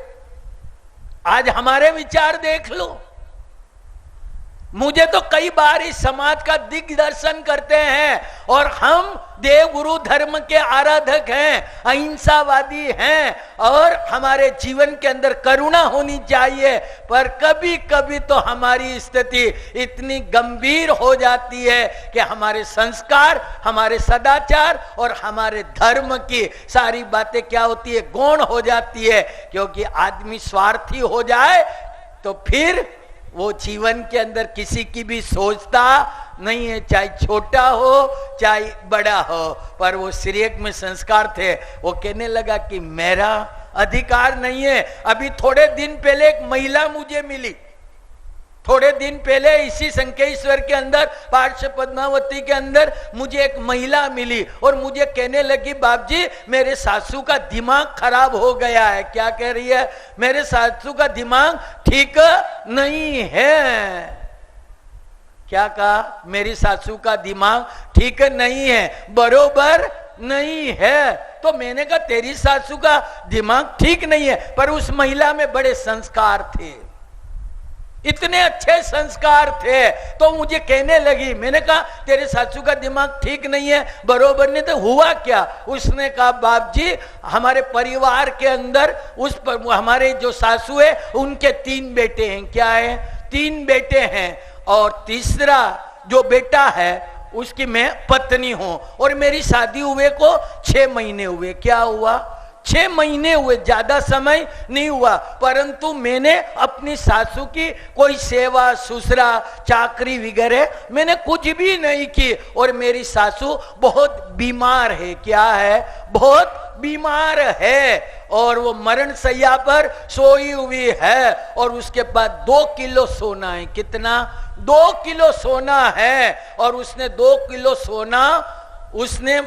आज हमारे विचार देख लो। मुझे तो कई बार इस समाज का दिग्दर्शन करते हैं और हम देव गुरु धर्म के आराधक हैं, अहिंसावादी हैं और हमारे जीवन के अंदर करुणा होनी चाहिए, पर कभी कभी तो हमारी स्थिति इतनी गंभीर हो जाती है कि हमारे संस्कार, हमारे सदाचार और हमारे धर्म की सारी बातें क्या होती है, गौण हो जाती है। क्योंकि आदमी स्वार्थी हो जाए तो फिर वो जीवन के अंदर किसी की भी सोचता नहीं है, चाहे छोटा हो चाहे बड़ा हो। पर वो श्रीयक में संस्कार थे, वो कहने लगा कि मेरा अधिकार नहीं है। अभी थोड़े दिन पहले एक महिला मुझे मिली, थोड़े दिन पहले इसी संकेश्वर के अंदर, पार्श्व पद्मावती के अंदर मुझे एक महिला मिली और मुझे कहने लगी, बाप जी मेरे सासू का दिमाग खराब हो गया है। क्या कह रही है? मेरे सासू का दिमाग ठीक नहीं है। क्या कहा? मेरी सासू का दिमाग ठीक नहीं है, बरोबर नहीं है। तो मैंने कहा तेरी सासू का दिमाग ठीक नहीं है, पर उस महिला में बड़े संस्कार थे, इतने अच्छे संस्कार थे। तो मुझे कहने लगी, मैंने कहा तेरे सासू का दिमाग ठीक नहीं है, बरोबर नहीं, तो हुआ क्या? उसने कहा, बाप जी हमारे परिवार के अंदर हमारे जो सासू है उनके 3 बेटे हैं। क्या है? 3 बेटे हैं और तीसरा जो बेटा है उसकी मैं पत्नी हूं और मेरी शादी हुए को 6 महीने हुए। क्या हुआ? 6 महीने हुए, ज्यादा समय नहीं हुआ, परंतु मैंने अपनी सासू की कोई सेवा ससुरा चाकरी वगैरह मैंने कुछ भी नहीं की और मेरी सासू बहुत बीमार है। क्या है? बहुत बीमार है और वो मरण शैया पर सोई हुई है और उसके बाद 2 किलो सोना है। कितना? 2 किलो सोना है और उसने 2 किलो सोना उसने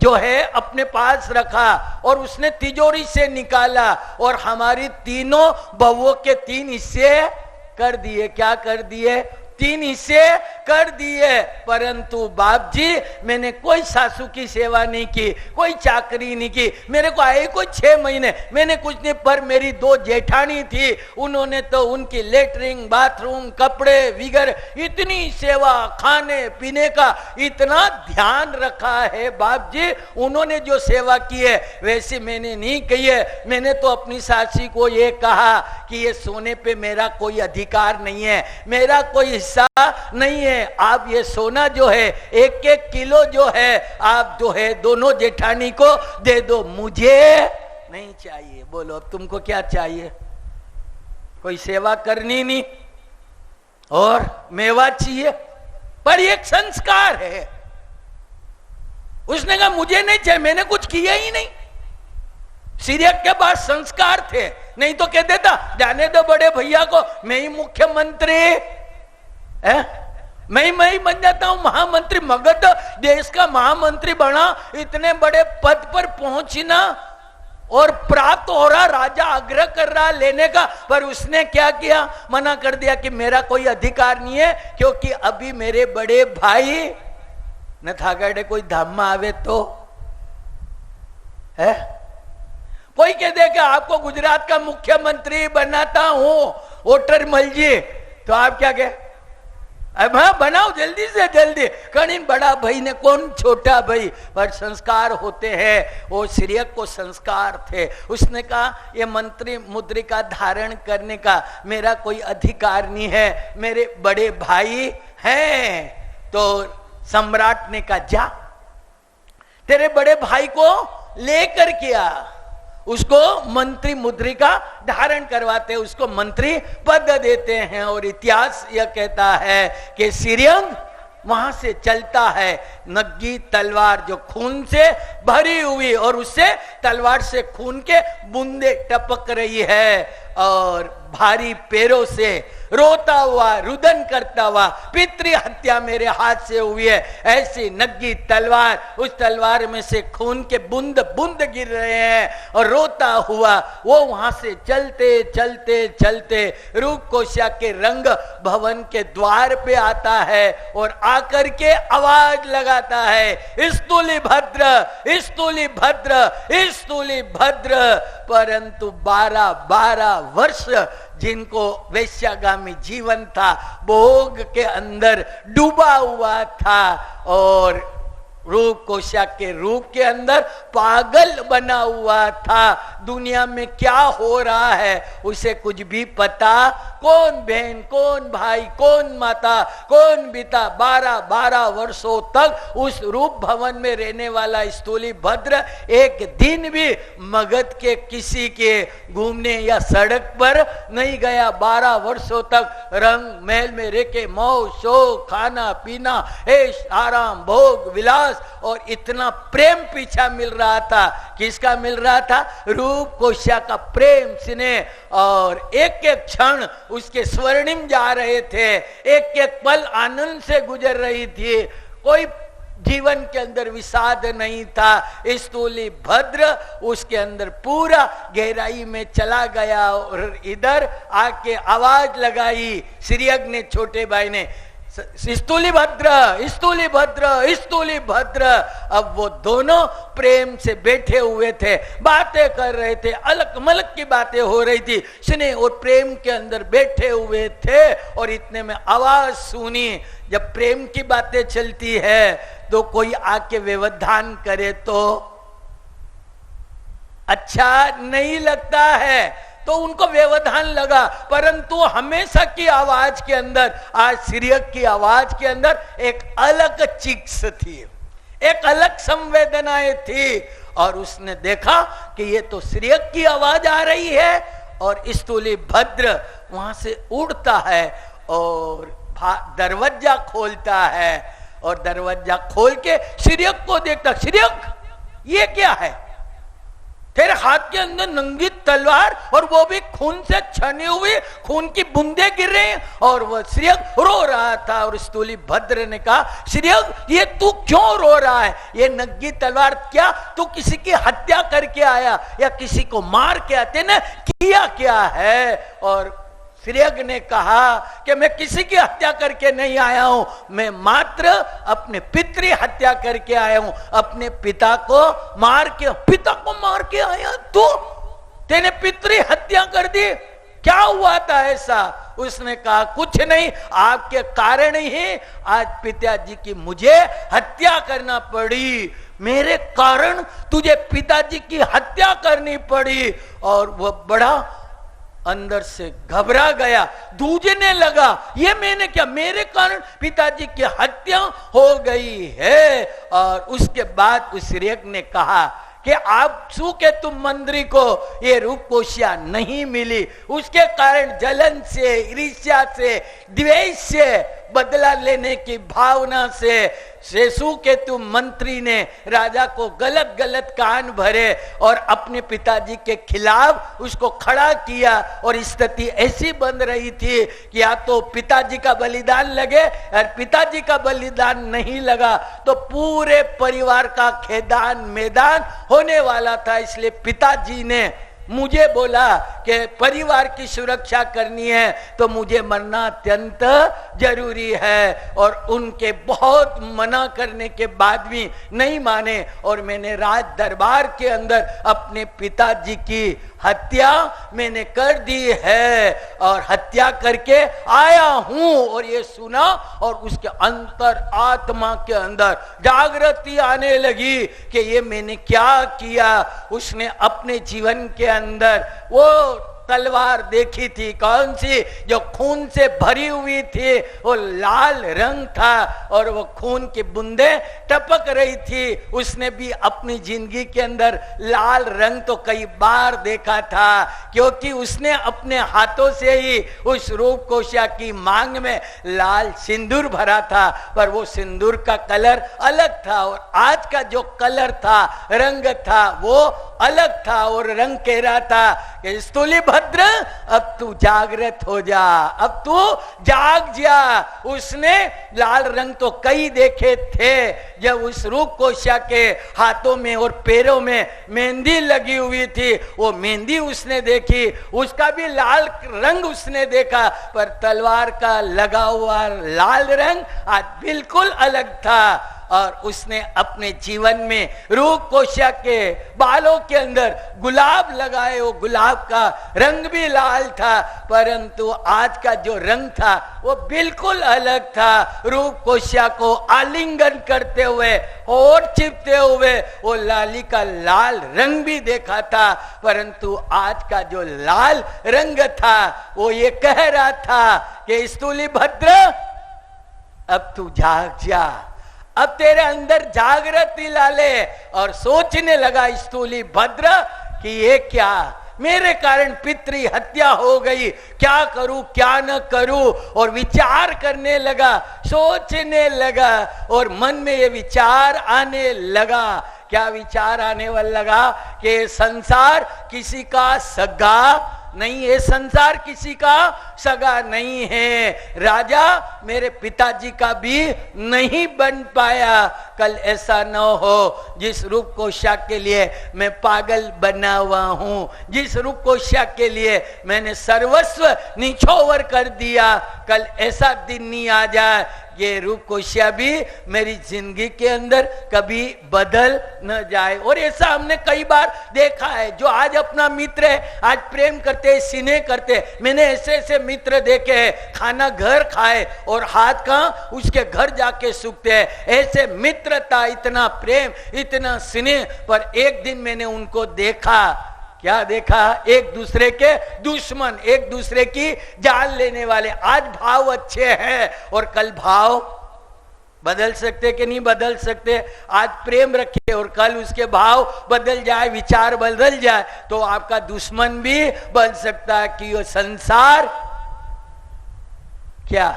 जो है अपने पास रखा और उसने तिजोरी से निकाला और हमारी तीनों बहुओं के 3 हिस्से कर दिए। क्या कर दिए? 3 हिस्से कर दिए, परंतु बाप जी मैंने कोई सासू की सेवा नहीं की, कोई चाकरी नहीं की, मेरे को आए कोई 6 महीने, मैंने कुछ नहीं। पर मेरी 2 जेठानी थी, उन्होंने तो उनकी लेटरिन, बाथरूम, कपड़े वगैरह इतनी सेवा, खाने पीने का इतना ध्यान रखा है बाप जी। उन्होंने जो सेवा की है वैसे मैंने नहीं की है। मैंने तो अपनी सासी को ये कहा कि ये सोने पे मेरा कोई अधिकार नहीं है, मेरा कोई हिस्सा नहीं है। आप ये सोना जो है 1-1 किलो जो है आप जो है दोनों जेठानी को दे दो, मुझे नहीं चाहिए। बोलो अब तुमको क्या चाहिए? कोई सेवा करनी नहीं और मेवा चाहिए, पर एक संस्कार है। उसने कहा मुझे नहीं चाहिए, मैंने कुछ किया ही नहीं। सीरियक के पास संस्कार थे, नहीं तो कह देता जाने दो बड़े भैया को, मैं ही मुख्यमंत्री है, मैं ही बन जाता हूं महामंत्री। मगध देश का महामंत्री बना, इतने बड़े पद पर पहुंचना और प्राप्त हो रहा, राजा आग्रह कर रहा लेने का, पर उसने क्या किया? मना कर दिया कि मेरा कोई अधिकार नहीं है, क्योंकि अभी मेरे बड़े भाई न थागाड़े कोई धाम में आवे तो है। कोई कह दे कि आपको गुजरात का मुख्यमंत्री बनाता हूं वोटर मलजी, तो आप क्या कहे? अब हाँ बनाओ जल्दी से जल्दी। कहीं बड़ा भाई ने कौन छोटा भाई, पर संस्कार होते हैं। वो सीरियक को संस्कार थे। उसने कहा ये मंत्री मुद्रिका धारण करने का मेरा कोई अधिकार नहीं है, मेरे बड़े भाई हैं। तो सम्राट ने कहा जा तेरे बड़े भाई को लेकर के आ, उसको मंत्री मुद्रिका धारण करवाते, उसको मंत्री पद देते हैं। और इतिहास यह कहता है कि सीरियंग वहां से चलता है, नग्गी तलवार जो खून से भरी हुई, और उससे तलवार से खून के बूंदे टपक रही है, और भारी पैरों से रोता हुआ, रुदन करता हुआ, पितृ हत्या मेरे हाथ से हुई है, ऐसी नग्गी तलवार, उस तलवार में से खून के बूंद बूंद गिर रहे हैं, और रोता हुआ वो वहां से चलते चलते चलते रूपकोशा के रंग भवन के द्वार पे आता है, और आकर के आवाज लगाता है स्तूली भद्र, स्तूली भद्र, स्तूली भद्र। परंतु 12 वर्ष जिनको वैश्यागामी जीवन था, भोग के अंदर डूबा हुआ था, और रूपकोशा के रूप के अंदर पागल बना हुआ था। दुनिया में क्या हो रहा है उसे कुछ भी पता, कौन बहन, कौन भाई, कौन माता, कौन पिता। 12 वर्षों तक उस रूप भवन में रहने वाला स्थूली भद्र एक दिन भी मगध के किसी के घूमने या सड़क पर नहीं गया। 12 वर्षों तक रंग महल में रह के मौज शौक, खाना पीना, ऐश आराम, भोग विलास, और इतना प्रेम पीछा मिल रहा था। किसका मिल रहा था? रूपकोशा का प्रेम स्नेह। और एक एक क्षण उसके स्वर्णिम जा रहे थे, एक एक पल आनंद से गुजर रही थी, कोई जीवन के अंदर विषाद नहीं था। स्तूली भद्र उसके अंदर पूरा गहराई में चला गया, और इधर आके आवाज लगाई सीरियक ने, छोटे भाई ने, स्तूली भद्र, स्तूली भद्र, स्तूली भद्र। अब वो दोनों प्रेम से बैठे हुए थे, बातें कर रहे थे, अलग मलक की बातें हो रही थी, स्नेह और प्रेम के अंदर बैठे हुए थे। और इतने में आवाज सुनी। जब प्रेम की बातें चलती है तो कोई आके व्यवधान करे तो अच्छा नहीं लगता है, तो उनको व्यवधान लगा। परंतु हमेशा की आवाज के अंदर, आज सीरियक की आवाज के अंदर एक अलग चिक्स थी, एक अलग संवेदनाएं थी। और उसने देखा कि ये तो सीरियक की आवाज आ रही है, और स्तूली भद्र वहां से उड़ता है और दरवाजा खोलता है, और दरवाजा खोल के सीरियक को देखता। सीरियक ये क्या है? तेरे हाथ के अंदर नंगी तलवार, और वो भी खून से छनी हुई, खून की बूंदे गिर रही, और वह सीरियक रो रहा था। और स्तूली भद्र ने कहा, सीरियक ये तू क्यों रो रहा है? ये नंगी तलवार क्या तू किसी की हत्या करके आया या किसी को मार के आते ने किया क्या है? और श्रेयग ने कहा कि मैं किसी की हत्या करके नहीं आया हूं, मैं मात्र अपने पितृ हत्या करके आया हूं, अपने पिता को मार के आया। तो तेने पितृ हत्या कर दी, क्या हुआ था ऐसा? उसने कहा कुछ नहीं, आपके कारण ही आज पिताजी की मुझे हत्या करना पड़ी, मेरे कारण तुझे पिताजी की हत्या करनी पड़ी। और वह बड़ा अंदर से घबरा गया, दूजने लगा, ये मैंने क्या, मेरे कारण पिताजी की हत्या हो गई है। और उसके बाद उस रेख ने कहा कि आप शू के तुम मंत्री को ये रूपकोशिया नहीं मिली, उसके कारण जलन से, ईर्ष्या से, द्वेष से, बदला लेने की भावना से शेषु के तुम मंत्री ने राजा को गलत गलत कान भरे और अपने पिताजी के खिलाफ उसको खड़ा किया। और स्थिति ऐसी बन रही थी कि या तो पिताजी का बलिदान लगे, और पिताजी का बलिदान नहीं लगा तो पूरे परिवार का खेदान मैदान होने वाला था। इसलिए पिताजी ने मुझे बोला कि परिवार की सुरक्षा करनी है तो मुझे मरना अत्यंत जरूरी है। और उनके बहुत मना करने के बाद भी नहीं माने और मैंने राज दरबार के अंदर अपने पिताजी की हत्या मैंने कर दी है और हत्या करके आया हूं। और ये सुना और उसके अंतर आत्मा के अंदर जागृति आने लगी कि ये मैंने क्या किया। उसने अपने जीवन के अंदर वो तलवार देखी थी, कौन सी, जो खून से भरी हुई थी, वो लाल रंग था और वो खून की बूंदे टपक रही थी। उसने भी अपनी जिंदगी के अंदर लाल रंग तो कई बार देखा था, क्योंकि उसने अपने हाथों से ही उस रूपकोशिया की मांग में लाल सिंदूर भरा था, पर वो सिंदूर का कलर अलग था और आज का जो कलर था, रंग था, वो अलग था। और रंग कह रहा था कि स्थूली भद्र अब तू जागृत हो जा, अब तू जाग जा। उसने लाल रंग तो कई देखे थे, जब उस रूपकोशिया के हाथों में और पैरों में मेहंदी लगी हुई थी, वो मेहंदी उसने देखी, उसका भी लाल रंग उसने देखा, पर तलवार का लगा हुआ लाल रंग आज बिल्कुल अलग था। और उसने अपने जीवन में रूपकोशिया के बालों के अंदर गुलाब लगाए, वो गुलाब का रंग भी लाल था, परंतु आज का जो रंग था वो बिल्कुल अलग था। रूपकोशिया को आलिंगन करते हुए, होठ चिपते हुए वो लाली का लाल रंग भी देखा था, परंतु आज का जो लाल रंग था वो ये कह रहा था कि स्थूली भद्र अब तू जाग जा, अब तेरे अंदर जागृति ला ले। और सोचने लगा स्थूली भद्र कि ये क्या, मेरे कारण पितृ हत्या हो गई, क्या करूं क्या न करूं। और विचार करने लगा, सोचने लगा और मन में ये विचार आने लगा। क्या विचार आने वाला लगा कि संसार किसी का सगा नहीं है, संसार किसी का सगा नहीं है, राजा मेरे पिताजी का भी नहीं बन पाया। कल ऐसा न हो जिस रूपकोशिया के लिए मैं पागल बना हुआ हूं, जिस रूपकोशिया के लिए मैंने सर्वस्व निछोवर कर दिया, कल ऐसा दिन नहीं आ जाए ये रूपकोशिया भी मेरी जिंदगी के अंदर कभी बदल न जाए। और ऐसा हमने कई बार देखा है, जो आज अपना मित्र है, आज प्रेम करते, स्नेह करते। मैंने ऐसे ऐसे मित्र देखे हैं, खाना घर खाए और हाथ कहाँ उसके घर जाके सूखते हैं। ऐसे मित्रता, इतना प्रेम, इतना स्नेह, पर एक दिन मैंने उनको देखा, क्या देखा, एक दूसरे के दुश्मन, एक दूसरे की जान लेने वाले। आज भाव अच्छे हैं और कल भाव बदल सकते कि नहीं बदल सकते। आज प्रेम रखे और कल उसके भाव बदल जाए, विचार बदल जाए तो आपका दुश्मन भी बन सकता है। कि ये संसार क्या,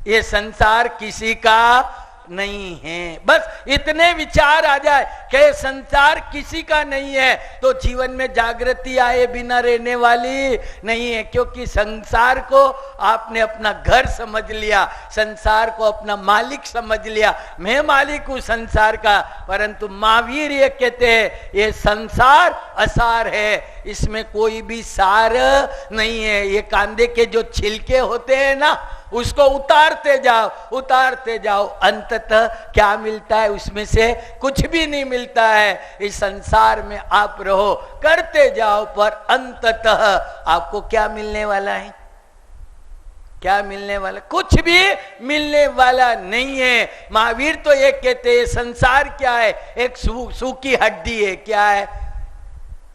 ये संसार किसी का नहीं है। बस इतने विचार आ जाए कि संसार किसी का नहीं है तो जीवन में जागृति आए बिना रहने वाली नहीं है। क्योंकि संसार को आपने अपना घर समझ लिया, संसार को अपना मालिक समझ लिया, मैं मालिक हूं संसार का। परंतु महावीर ये कहते हैं ये संसार असार है, इसमें कोई भी सार नहीं है। ये कांदे के जो छिलके होते हैं ना, उसको उतारते जाओ, अंततः क्या मिलता है? उसमें से कुछ भी नहीं मिलता है। इस संसार में आप रहो, करते जाओ, पर अंततः आपको क्या मिलने वाला है? क्या मिलने वाला? कुछ भी मिलने वाला नहीं है। महावीर तो ये कहते हैं संसार क्या है? एक सूखी हड्डी है। क्या है?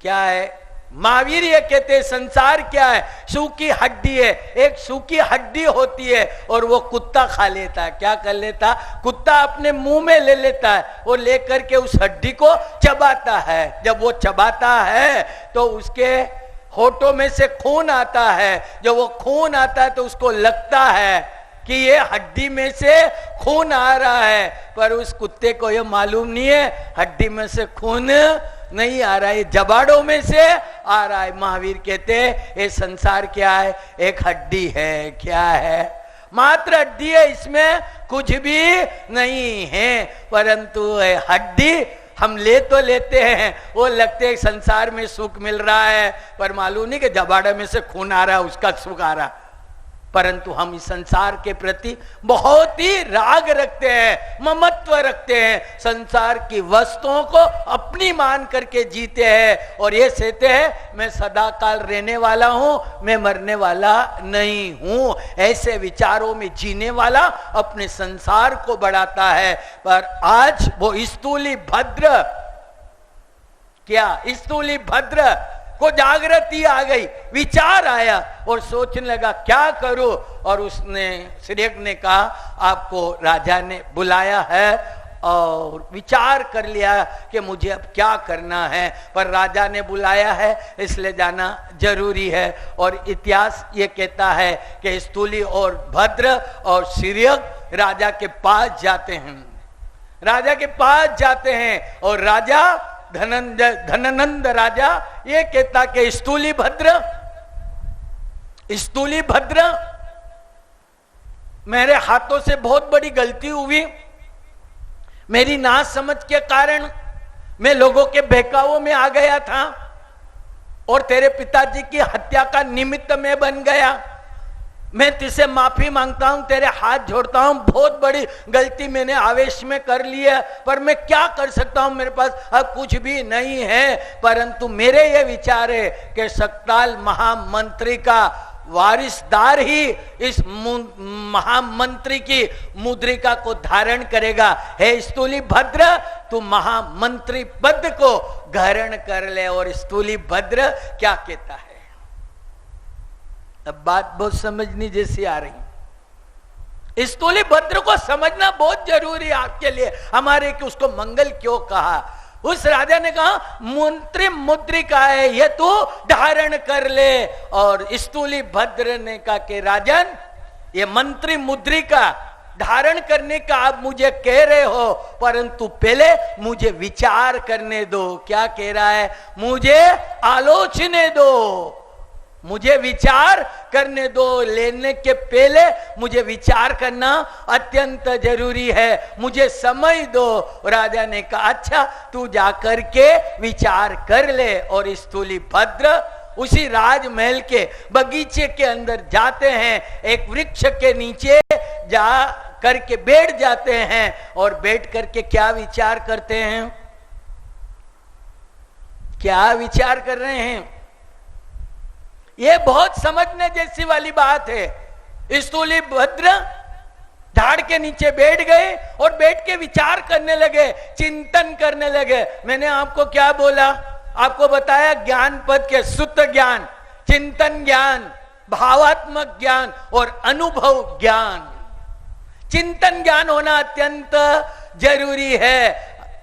क्या है? महावीर ये कहते हैं संसार क्या है? सूखी हड्डी है। एक सूखी हड्डी होती है और वो कुत्ता खा लेता है। क्या कर लेता? कुत्ता अपने मुंह में ले लेता है, वो लेकर के उस हड्डी को चबाता है। जब वो चबाता है तो उसके होठों में से खून आता है। जब वो खून आता है तो उसको लगता है कि ये हड्डी में से खून आ रहा है, पर उस कुत्ते को ये मालूम नहीं है हड्डी में से खून नहीं आ रहा है, जबाड़ों में से आ रहा है। महावीर कहते हैं ये संसार क्या है? एक हड्डी है। क्या है? मात्र हड्डी है, इसमें कुछ भी नहीं है। परंतु हड्डी हम ले तो लेते हैं, वो लगते हैं संसार में सुख मिल रहा है, पर मालूम नहीं कि जबाड़े में से खून आ रहा है, उसका सुख आ रहा। परंतु हम इस संसार के प्रति बहुत ही राग रखते हैं, ममत्व रखते हैं, संसार की वस्तुओं को अपनी मान करके जीते हैं और ये कहते हैं मैं सदा काल रहने वाला हूं, मैं मरने वाला नहीं हूं। ऐसे विचारों में जीने वाला अपने संसार को बढ़ाता है। पर आज वो स्थूली भद्र, क्या स्थूली भद्र को जागृति आ गई, विचार आया और सोचने लगा क्या करूं। और उसने श्रेष्ठ ने कहा आपको राजा ने बुलाया है और विचार कर लिया कि मुझे अब क्या करना है, पर राजा ने बुलाया है इसलिए जाना जरूरी है। और इतिहास ये कहता है कि स्थूली और भद्र और श्रेष्ठ राजा के पास जाते हैं, राजा के पास जाते हैं और राजा धननंद राजा ये कहता कि स्थूली भद्र मेरे हाथों से बहुत बड़ी गलती हुई, मेरी ना समझ के कारण मैं लोगों के बहकावों में आ गया था और तेरे पिताजी की हत्या का निमित्त मैं बन गया। मैं तुझसे माफी मांगता हूं, तेरे हाथ जोड़ता हूं, बहुत बड़ी गलती मैंने आवेश में कर ली है, पर मैं क्या कर सकता हूं, मेरे पास अब कुछ भी नहीं है। परंतु मेरे ये विचार है कि सकताल महामंत्री का वारिसदार ही इस महामंत्री की मुद्रिका को धारण करेगा। हे स्थूली भद्र, तू महामंत्री पद को ग्रहण कर ले। और स्थूली भद्र क्या कहता है? अब बात बहुत समझनी जैसी आ रही। स्थूली भद्र को समझना बहुत जरूरी है आपके लिए, हमारे कि उसको मंगल क्यों कहा। उस राजा ने कहा मंत्री मुद्रिका है, ये तू धारण कर ले। और स्थूली भद्र ने कहा कि राजन, ये मंत्री मुद्रिका धारण करने का आप मुझे कह रहे हो, परंतु पहले मुझे विचार करने दो। क्या कह रहा है? मुझे आलोचने दो, मुझे विचार करने दो। लेने के पहले मुझे विचार करना अत्यंत जरूरी है, मुझे समय दो। राजा ने कहा अच्छा तू जाकर के विचार कर ले। और स्थूली भद्र उसी राजमहल के बगीचे के अंदर जाते हैं, एक वृक्ष के नीचे जा करके बैठ जाते हैं और बैठ करके क्या विचार करते हैं? क्या विचार कर रहे हैं? ये बहुत समझने जैसी वाली बात है। स्थूली भद्र झाड़ के नीचे बैठ गए और बैठ के विचार करने लगे, चिंतन करने लगे। मैंने आपको क्या बोला? आपको बताया ज्ञान पद के शुद्ध ज्ञान, चिंतन ज्ञान, भावात्मक ज्ञान और अनुभव ज्ञान। चिंतन ज्ञान होना अत्यंत जरूरी है।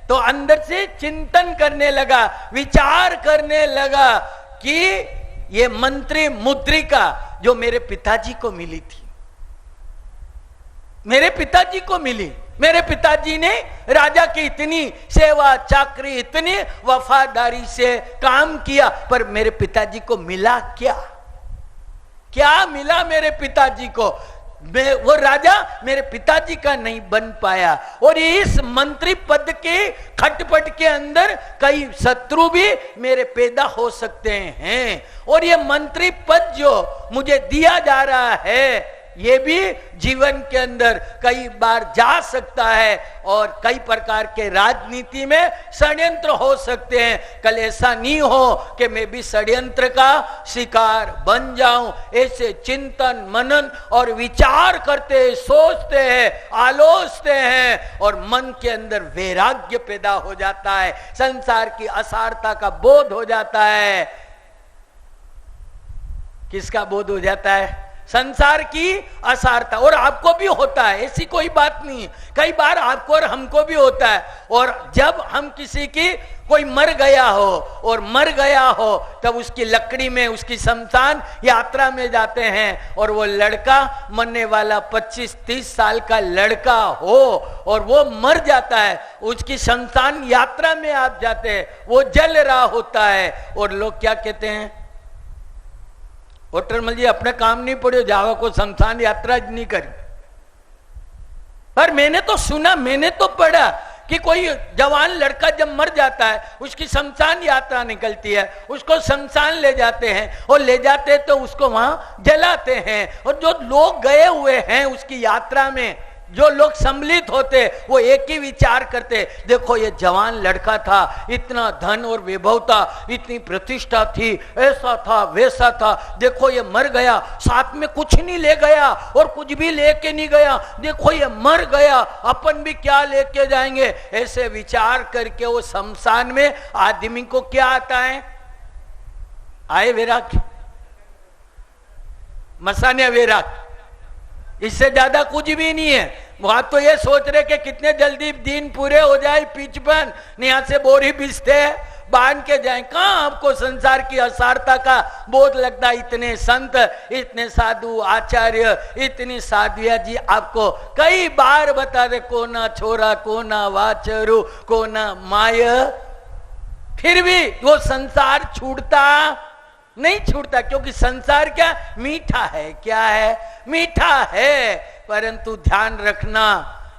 तो अंदर से चिंतन करने लगा, विचार करने लगा कि ये मंत्री मुद्रिका जो मेरे पिताजी को मिली थी, मेरे पिताजी को मिली, मेरे पिताजी ने राजा की इतनी सेवा चाकरी, इतनी वफादारी से काम किया, पर मेरे पिताजी को मिला क्या? क्या मिला मेरे पिताजी को? वो राजा मेरे पिताजी का नहीं बन पाया। और इस मंत्री पद के खटपट के अंदर कई शत्रु भी मेरे पैदा हो सकते हैं। और ये मंत्री पद जो मुझे दिया जा रहा है ये भी जीवन के अंदर कई बार जा सकता है और कई प्रकार के राजनीति में षड्यंत्र हो सकते हैं। कल ऐसा नहीं हो कि मैं भी षड्यंत्र का शिकार बन जाऊं। ऐसे चिंतन मनन और विचार करते सोचते हैं, आलोचते हैं और मन के अंदर वैराग्य पैदा हो जाता है, संसार की असारता का बोध हो जाता है। किसका बोध हो जाता है? संसार की असारता। और आपको भी होता है, ऐसी कोई बात नहीं है, कई बार आपको और हमको भी होता है। और जब हम किसी की कोई मर गया हो और मर गया हो तब उसकी लकड़ी में उसकी शमशान यात्रा में जाते हैं और वो लड़का मरने वाला 25-30 साल का लड़का हो और वो मर जाता है, उसकी शमशान यात्रा में आप जाते हैं, वो जल रहा होता है और लोग क्या कहते हैं? होटरमल जी अपने काम नहीं पड़े, जावा को शमशान यात्रा नहीं करी। पर मैंने तो सुना, मैंने तो पढ़ा कि कोई जवान लड़का जब मर जाता है उसकी शमशान यात्रा निकलती है, उसको शमशान ले जाते हैं और ले जाते तो उसको वहां जलाते हैं। और जो लोग गए हुए हैं उसकी यात्रा में, जो लोग सम्मिलित होते वो एक ही विचार करते, देखो ये जवान लड़का था, इतना धन और वैभव था, इतनी प्रतिष्ठा थी, ऐसा था वैसा था, देखो ये मर गया, साथ में कुछ नहीं ले गया और कुछ भी लेके नहीं गया, देखो ये मर गया, अपन भी क्या लेके जाएंगे। ऐसे विचार करके वो शमशान में आदमी को क्या आता है? आए वैराग्य, मसान्या वैराग्य, इससे ज्यादा कुछ भी नहीं है। वहां तो ये सोच रहे कि कितने जल्दी दिन पूरे हो जाए, पिचपन यहां से बोरी बिछते बांध के जाए। कहां आपको संसार की असारता का बोध लगता है? इतने संत, इतने साधु आचार्य, इतनी साध्विया जी आपको कई बार बता दे, कोना छोरा कोना वाचरु कोना माय, फिर भी वो संसार छूटता नहीं छूटता, क्योंकि संसार क्या मीठा है? क्या है? मीठा है, परंतु ध्यान रखना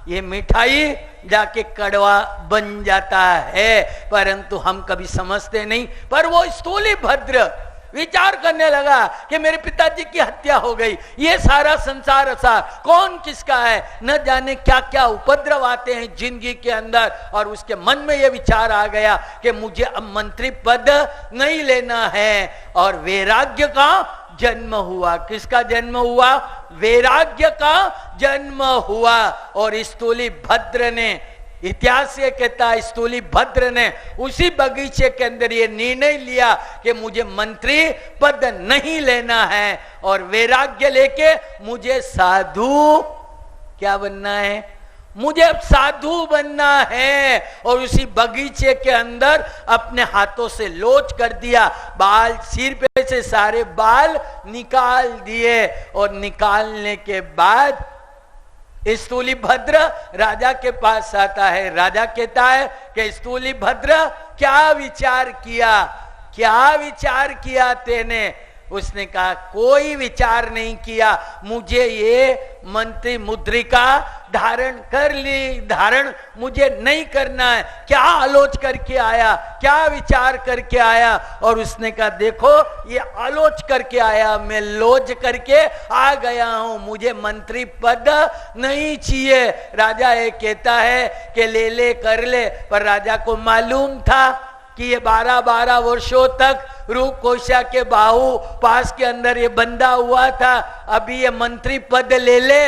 ये मिठाई जाके कड़वा बन जाता है, परंतु हम कभी समझते नहीं। पर वो स्थूली भद्र विचार करने लगा कि मेरे पिताजी की हत्या हो गई, ये सारा संसार असार कौन किसका है, न जाने क्या क्या उपद्रव आते हैं जिंदगी के अंदर। और उसके मन में ये विचार आ गया कि मुझे अब मंत्री पद नहीं लेना है। और वैराग्य का जन्म हुआ। किसका जन्म हुआ? वैराग्य का जन्म हुआ। और स्थूली भद्र ने, इतिहास ये कहता है, स्थूली भद्र ने उसी बगीचे के अंदर ये निर्णय लिया कि मुझे मंत्री पद नहीं लेना है और वैराग्य लेके मुझे साधु क्या बनना है? मुझे साधु बनना है। और उसी बगीचे के अंदर अपने हाथों से लोच कर दिया, बाल सिर पे से सारे बाल निकाल दिए। और निकालने के बाद स्थूली भद्र राजा के पास आता है। राजा कहता है कि स्थूली भद्र क्या विचार किया, क्या विचार किया तेने? उसने कहा कोई विचार नहीं किया, मुझे ये मंत्री मुद्रिका धारण कर ली, धारण मुझे नहीं करना है। क्या आलोच करके आया, क्या विचार करके आया? और उसने कहा देखो ये आलोच करके आया, मैं लोच करके आ गया हूं, मुझे मंत्री पद नहीं चाहिए। राजा ये कहता है कि ले ले कर ले, पर राजा को मालूम था कि ये 12-12 वर्षों तक रूप कोशा के बाहु पास के अंदर ये बंधा हुआ था, अभी ये मंत्री पद ले ले,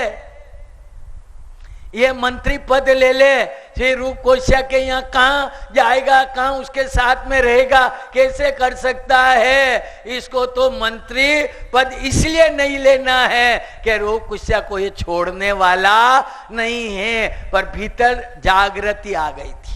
ये मंत्री पद ले ले, फिर रूप कोशा के यहाँ कहाँ जाएगा, कहाँ उसके साथ में रहेगा, कैसे कर सकता है? इसको तो मंत्री पद इसलिए नहीं लेना है कि रूप कोशा को ये छोड़ने वाला नहीं है। पर भीतर जागृति आ गई थी,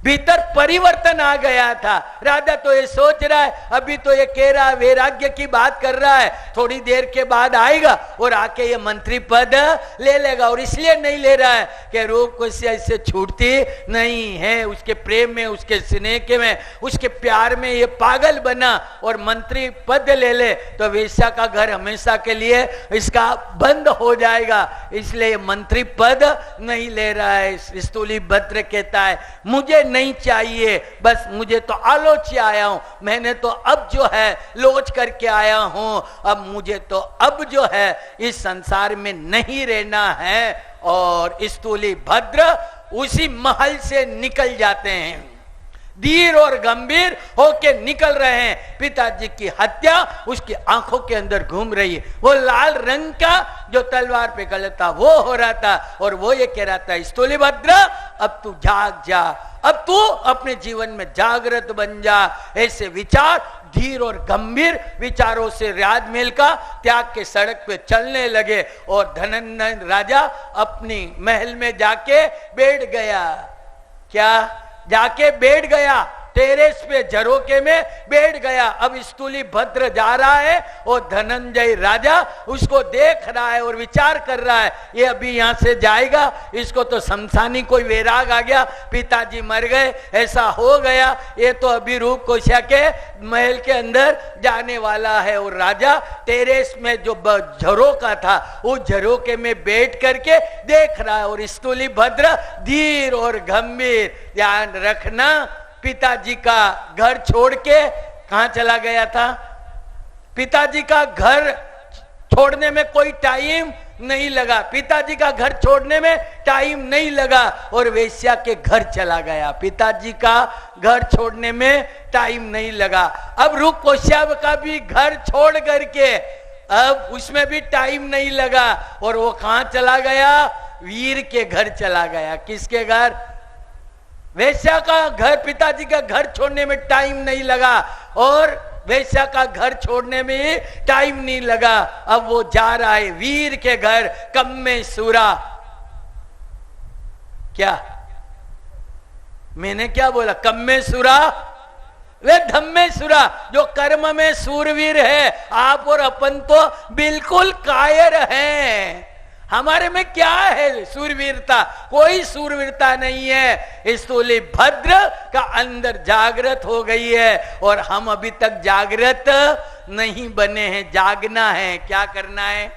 भीतर परिवर्तन आ गया था। राजा तो ये सोच रहा है, अभी तो ये कह रहा है, वैराग्य की बात कर रहा है, थोड़ी देर के बाद आएगा और आके ये मंत्री पद ले लेगा। और इसलिए नहीं ले रहा है कि रूप कुशा इससे छूटती नहीं है, उसके प्रेम में, उसके स्नेह के में, उसके प्यार में ये पागल बना और मंत्री पद ले ले तो वेश्या का घर हमेशा के लिए इसका बंद हो जाएगा। इसलिए मंत्री पद नहीं ले रहा है। स्थूलीभद्र कहता है मुझे नहीं चाहिए, बस मुझे तो आलोच आया हूं, मैंने तो अब जो है लोच करके आया हूं, अब मुझे तो अब जो है इस संसार में नहीं रहना है। और स्थूलीभद्र उसी महल से निकल जाते हैं, धीर और गंभीर होके निकल रहे हैं। पिताजी की हत्या उसकी आंखों के अंदर घूम रही है। वो लाल रंग का जो तलवार पे गलत था वो हो रहा था और वो ये कह रहा था स्थूलीभद्र अब तू जाग जा, अब तू अपने जीवन में जागृत बन जा। ऐसे विचार धीर और गंभीर विचारों से राजमहल का त्याग के सड़क पे चलने लगे और धनंजय राजा अपनी महल में जाके बैठ गया। क्या जाके बैठ गया? टेरेस पे झरोके में बैठ गया। अब स्थूलीभद्र जा रहा है और धनंजय राजा उसको देख रहा है और विचार कर रहा है ये अभी यहां से जाएगा, इसको तो शमशानी कोई वैराग आ गया, पिताजी मर गए, ऐसा हो गया, ये तो अभी रूप कुशा के महल के अंदर जाने वाला है। और राजा टेरेस में जो झरोका था उस झरोके में बैठ करके देख रहा है। और स्थूलीभद्र धीर और गंभीर, ध्यान रखना, पिताजी का घर छोड़ के कहां चला गया था? पिताजी का घर छोड़ने में कोई टाइम नहीं लगा, पिताजी का घर छोड़ने में टाइम नहीं लगा और वेश्या के घर चला गया। पिताजी का घर छोड़ने में टाइम नहीं लगा। अब रूप कुशा का भी घर छोड़ करके अब उसमें भी टाइम नहीं लगा और वो कहां चला गया? वीर के घर चला गया। किसके घर? वेश्या का घर। पिताजी का घर छोड़ने में टाइम नहीं लगा और वेश्या का घर छोड़ने में टाइम नहीं लगा। अब वो जा रहा है वीर के घर, कम्मेसुरा। क्या मैंने क्या बोला? कम्मेसुरा वे धम्मेसुरा, जो कर्म में सूरवीर है। आप और अपन तो बिल्कुल कायर हैं। हमारे में क्या है सूरवीरता? कोई सूरवीरता नहीं है। स्थूलीभद्र का अंदर जागृत हो गई है और हम अभी तक जागृत नहीं बने हैं। जागना है। क्या करना है?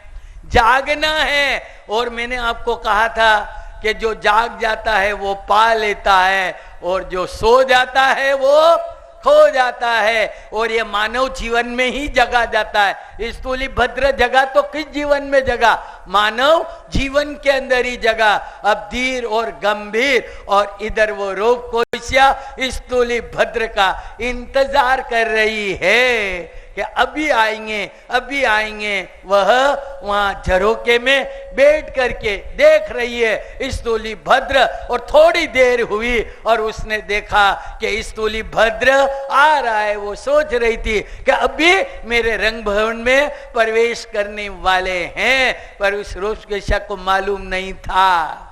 जागना है। और मैंने आपको कहा था कि जो जाग जाता है वो पा लेता है और जो सो जाता है वो खो जाता है। और ये मानव जीवन में ही जगा जाता है। स्थूलीभद्र जगा तो किस जीवन में जगा? मानव जीवन के अंदर ही जगा। अब धीर और गंभीर और इधर वो रूप कुशा स्थूलीभद्र का इंतजार कर रही है कि अभी आएंगे, अभी आएंगे। वह वहां झरोके में बैठ करके देख रही है स्थूलीभद्र। और थोड़ी देर हुई और उसने देखा कि स्थूलीभद्र आ रहा है। वो सोच रही थी कि अभी मेरे रंग भवन में प्रवेश करने वाले हैं, पर उस रूप कुशा को मालूम नहीं था,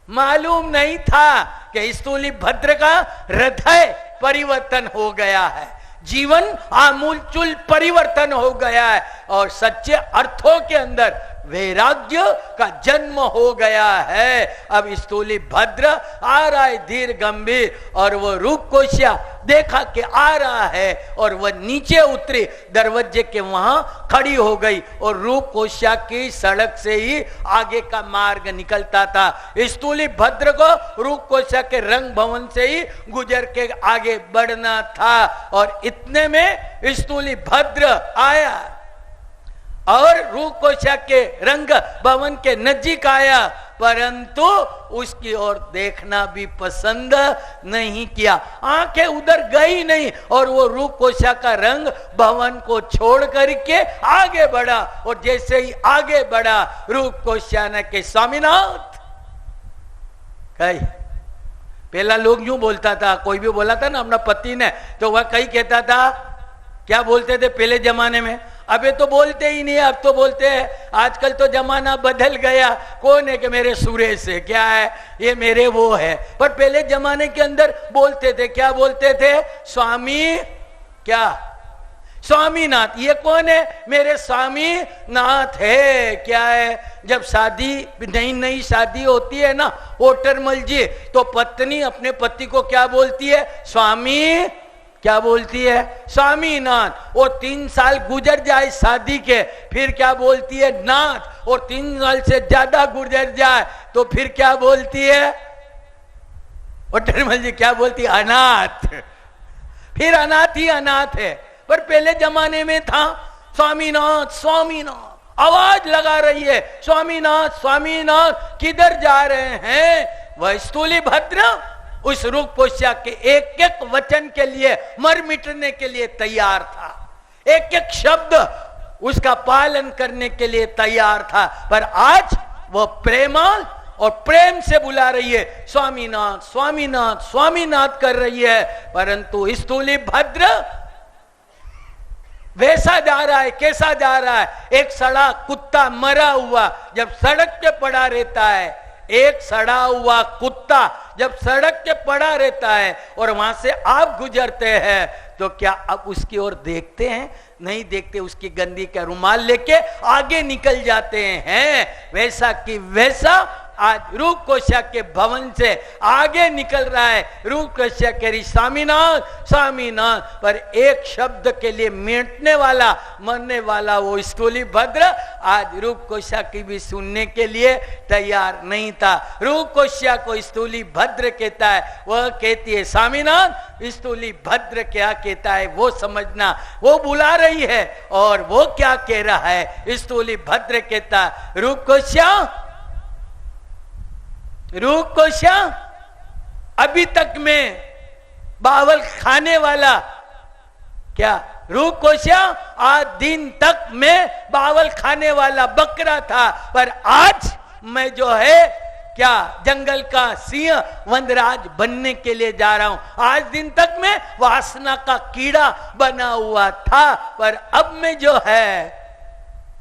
मालूम नहीं था कि स्थूलीभद्र का हृदय परिवर्तन हो गया है, जीवन आमूलचूल परिवर्तन हो गया है और सच्चे अर्थों के अंदर वैराग्य का जन्म हो गया है। अब स्थूलीभद्र आ रहा है धीर गंभीर और वो रूप कुशा देखा कि आ रहा है और वह नीचे उतरी, दरवाजे के वहां खड़ी हो गई और रूप कुशा की सड़क से ही आगे का मार्ग निकलता था। स्थूलीभद्र को रूप कुशा के रंग भवन से ही गुजर के आगे बढ़ना था। और इतने में स्थूलीभद्र आया और रूप कुशा के रंग भवन के नजीक आया, परंतु उसकी ओर देखना भी पसंद नहीं किया। आंखें उधर गई नहीं और वो रूप कुशा का रंग भवन को छोड़ करके आगे बढ़ा। और जैसे ही आगे बढ़ा रूप कुशा ने के स्वामीनाथ कही, पहला लोग यूं बोलता था, कोई भी बोला था ना अपना पति ने तो वह कहीं कहता था, क्या बोलते थे पहले जमाने में? अबे तो बोलते ही नहीं, अब तो बोलते हैं। आजकल तो जमाना बदल गया, कौन है कि मेरे सुरेश है, क्या है ये मेरे वो है। पर पहले जमाने के अंदर बोलते थे, क्या बोलते थे? स्वामी, क्या स्वामीनाथ। ये कौन है? मेरे स्वामी नाथ है। क्या है? जब शादी नई नई शादी होती है ना ओटरमल जी, तो पत्नी अपने पति को क्या बोलती है? स्वामी, क्या बोलती है? स्वामीनाथ। और 3 साल गुजर जाए शादी के, फिर क्या बोलती है? नाथ। और 3 साल से ज्यादा गुजर जाए तो फिर क्या बोलती है? ओटरमल जी क्या बोलती है? अनाथ। फिर अनाथ ही अनाथ है। पर पहले जमाने में था स्वामीनाथ स्वामीनाथ, आवाज लगा रही है स्वामीनाथ स्वामीनाथ। किधर जा रहे हैं? वह स्थूली भद्र उस रूप पोष्या के एक एक वचन के लिए मर मिटने के लिए तैयार था, एक एक शब्द उसका पालन करने के लिए तैयार था। पर आज वह प्रेमाल और प्रेम से बुला रही है, स्वामीनाथ स्वामीनाथ स्वामीनाथ कर रही है। परंतु स्थूली भद्र वैसा जा रहा है, कैसा जा रहा है? एक सड़ा कुत्ता मरा हुआ जब सड़क पे पड़ा रहता है, एक सड़ा हुआ कुत्ता जब सड़क पे पड़ा रहता है और वहां से आप गुजरते हैं तो क्या आप उसकी ओर देखते हैं? नहीं देखते, उसकी गंदी का रुमाल लेके आगे निकल जाते हैं। वैसा कि वैसा आज रूप कोशा के भवन से आगे निकल रहा है रूप कोशा के स्वामीनाथ स्वामीनाथ। पर एक शब्द के लिए मिटने वाला मरने वाला वो स्थूली भद्र आज रूप कोशा की भी सुनने के लिए तैयार नहीं था। रूप कोशा को स्थूली भद्र कहता है, वह कहती है स्वामीनाथ। स्थूली भद्र क्या कहता है वो समझना। वो बुला रही है और वो क्या कह रहा है? स्थूली भद्र कहता है, रूप कोशा रूप कोशा, अभी तक में बावल खाने वाला, क्या रूप कोशा आज दिन तक में बावल खाने वाला बकरा था, पर आज मैं जो है क्या जंगल का सिंह वनराज बनने के लिए जा रहा हूं। आज दिन तक मैं वासना का कीड़ा बना हुआ था, पर अब मैं जो है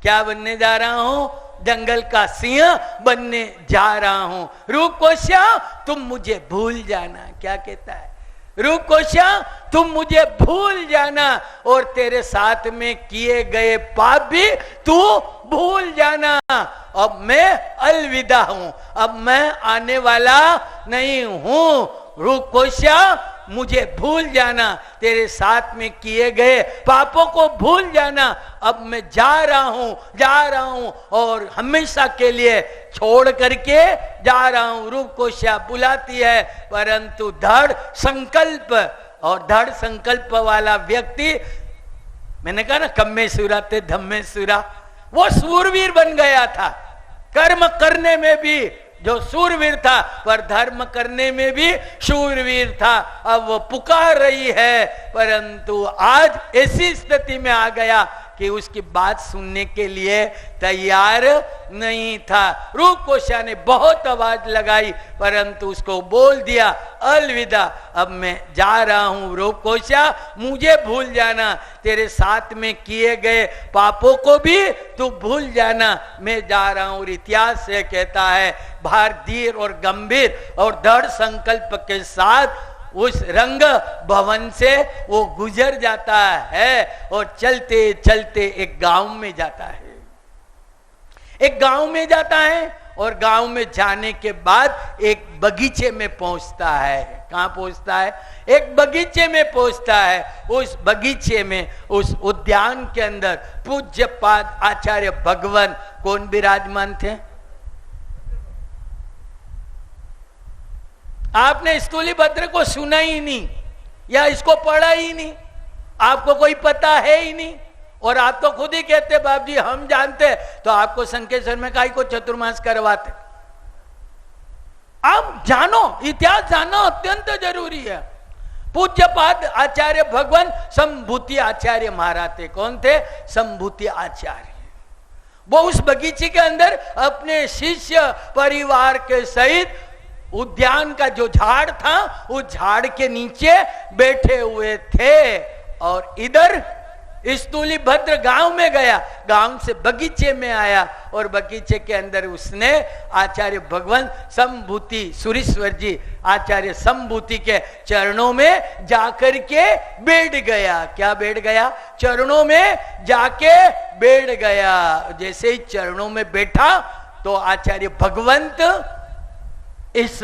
क्या बनने जा रहा हूं? जंगल का सिंह बनने जा रहा हूं। रूप कोशा तुम मुझे भूल जाना। क्या कहता है? रूप कोशा तुम मुझे भूल जाना और तेरे साथ में किए गए पाप भी तू भूल जाना। अब मैं अलविदा हूं, अब मैं आने वाला नहीं हूं। रूप कोशा मुझे भूल जाना, तेरे साथ में किए गए पापों को भूल जाना। अब मैं जा रहा हूं और हमेशा के लिए छोड़ करके जा रहा हूं। रूप कोशा बुलाती है, परंतु दृढ़ संकल्प और दृढ़ संकल्प वाला व्यक्ति, मैंने कहा ना कम्मे सुरा ते धम्मे सुरा, वो सूरवीर बन गया था। कर्म करने में भी जो सूरवीर था, पर धर्म करने में भी शूरवीर था। अब वो पुकार रही है, परंतु आज ऐसी स्थिति में आ गया कि उसकी बात सुनने के लिए तैयार नहीं था। रूप कोशा ने बहुत आवाज लगाई, परंतु उसको बोल दिया अलविदा, अब मैं जा रहा हूं। रूप कोशा मुझे भूल जाना, तेरे साथ में किए गए पापों को भी तू भूल जाना, मैं जा रहा हूं। इतिहास से कहता है भारतीय और गंभीर और दृढ़ संकल्प के साथ उस रंग भवन से वो गुजर जाता है और चलते चलते एक गांव में जाता है। एक गांव में जाता है और गांव में जाने के बाद एक बगीचे में पहुंचता है। कहां पहुंचता है? एक बगीचे में पहुंचता है। उस बगीचे में, उस उद्यान के अंदर पूज्यपाद आचार्य भगवान कौन विराजमान थे? आपने स्थूली भद्र को सुना ही नहीं या इसको पढ़ा ही नहीं, आपको कोई पता है ही नहीं। और आप तो खुद ही कहते बाप जी हम जानते, तो आपको संकेश्वर में काई को चतुर्मास करवाते। आप जानो, इतिहास जानना अत्यंत जरूरी है। पूज्यपाद आचार्य भगवान संभूति आचार्य महाराज थे। कौन थे? संभूति आचार्य। वो उस बगीचे के अंदर अपने शिष्य परिवार के सहित उद्यान का जो झाड़ था उस झाड़ के नीचे बैठे हुए थे। और इधर स्थूली भद्र गांव में गया, गांव से बगीचे में आया और बगीचे के अंदर उसने आचार्य भगवान संभूति सुरेश्वर जी आचार्य संभूति के चरणों में जाकर के बैठ गया। क्या बैठ गया? चरणों में जाके बैठ गया। जैसे ही चरणों में बैठा तो आचार्य भगवंत इस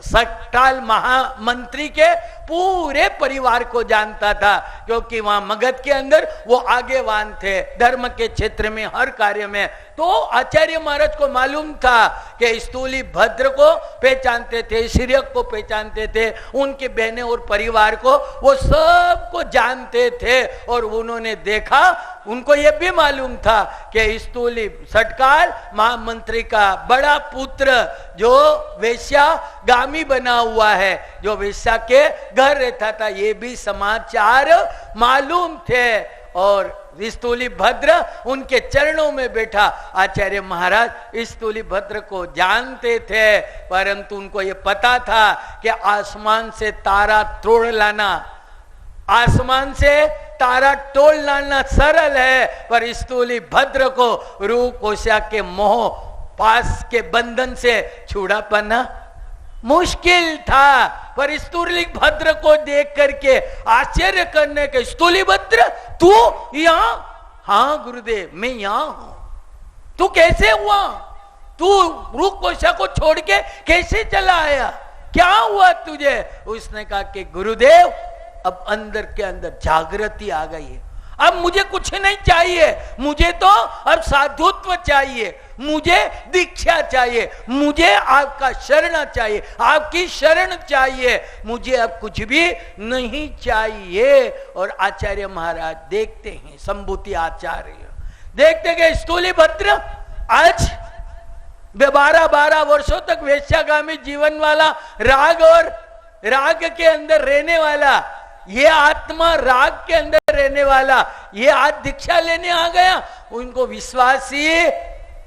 सकटाल महामंत्री के पूरे परिवार को जानता था, क्योंकि वहां मगध के अंदर वो आगेवान थे धर्म के क्षेत्र में, हर कार्य में। तो आचार्य महाराज को मालूम था कि स्थूली भद्र को पहचानते थे, शिर्यक को पहचानते थे, उनकी बहनें और परिवार को वो सबको जानते थे। और उन्होंने देखा, उनको ये भी मालूम था कि स्थूली सटकाल महामंत्री का बड़ा पुत्र जो वेश्यागामी बना हुआ है, जो वेश्या के घर रहता था, ये भी समाचार मालूम थे। और स्थूली भद्र उनके चरणों में बैठा। आचार्य महाराज स्थूली भद्र को जानते थे, परंतु उनको ये पता था कि आसमान से तारा तोड़ लाना, आसमान से तारा तोड़ लाना सरल है, पर स्थूली भद्र को रूप कोशा के मोह पास के बंधन से छुड़ा पाना मुश्किल था। पर स्थूली भद्र को देख करके आश्चर्य करने के, स्थूली भद्र तू यहां? हाँ गुरुदेव मैं यहां हूं। तू कैसे हुआ? तू रूप कोशा को छोड़ के कैसे चला आया? क्या हुआ तुझे? उसने कहा कि गुरुदेव अब अंदर के अंदर जागृति आ गई है, अब मुझे कुछ नहीं चाहिए, मुझे तो अब साधुत्व चाहिए, मुझे दीक्षा चाहिए, मुझे आपका शरण चाहिए, आपकी शरण चाहिए, मुझे अब कुछ भी नहीं चाहिए। और आचार्य महाराज देखते हैं, संभूति आचार्य देखते गए स्थूली भद्र आज 12 वर्षों तक वेश्यागामी जीवन वाला, राग और राग के अंदर रहने वाला, ये आत्मा राग के अंदर रहने वाला, ये आज दीक्षा लेने आ गया। उनको विश्वास ही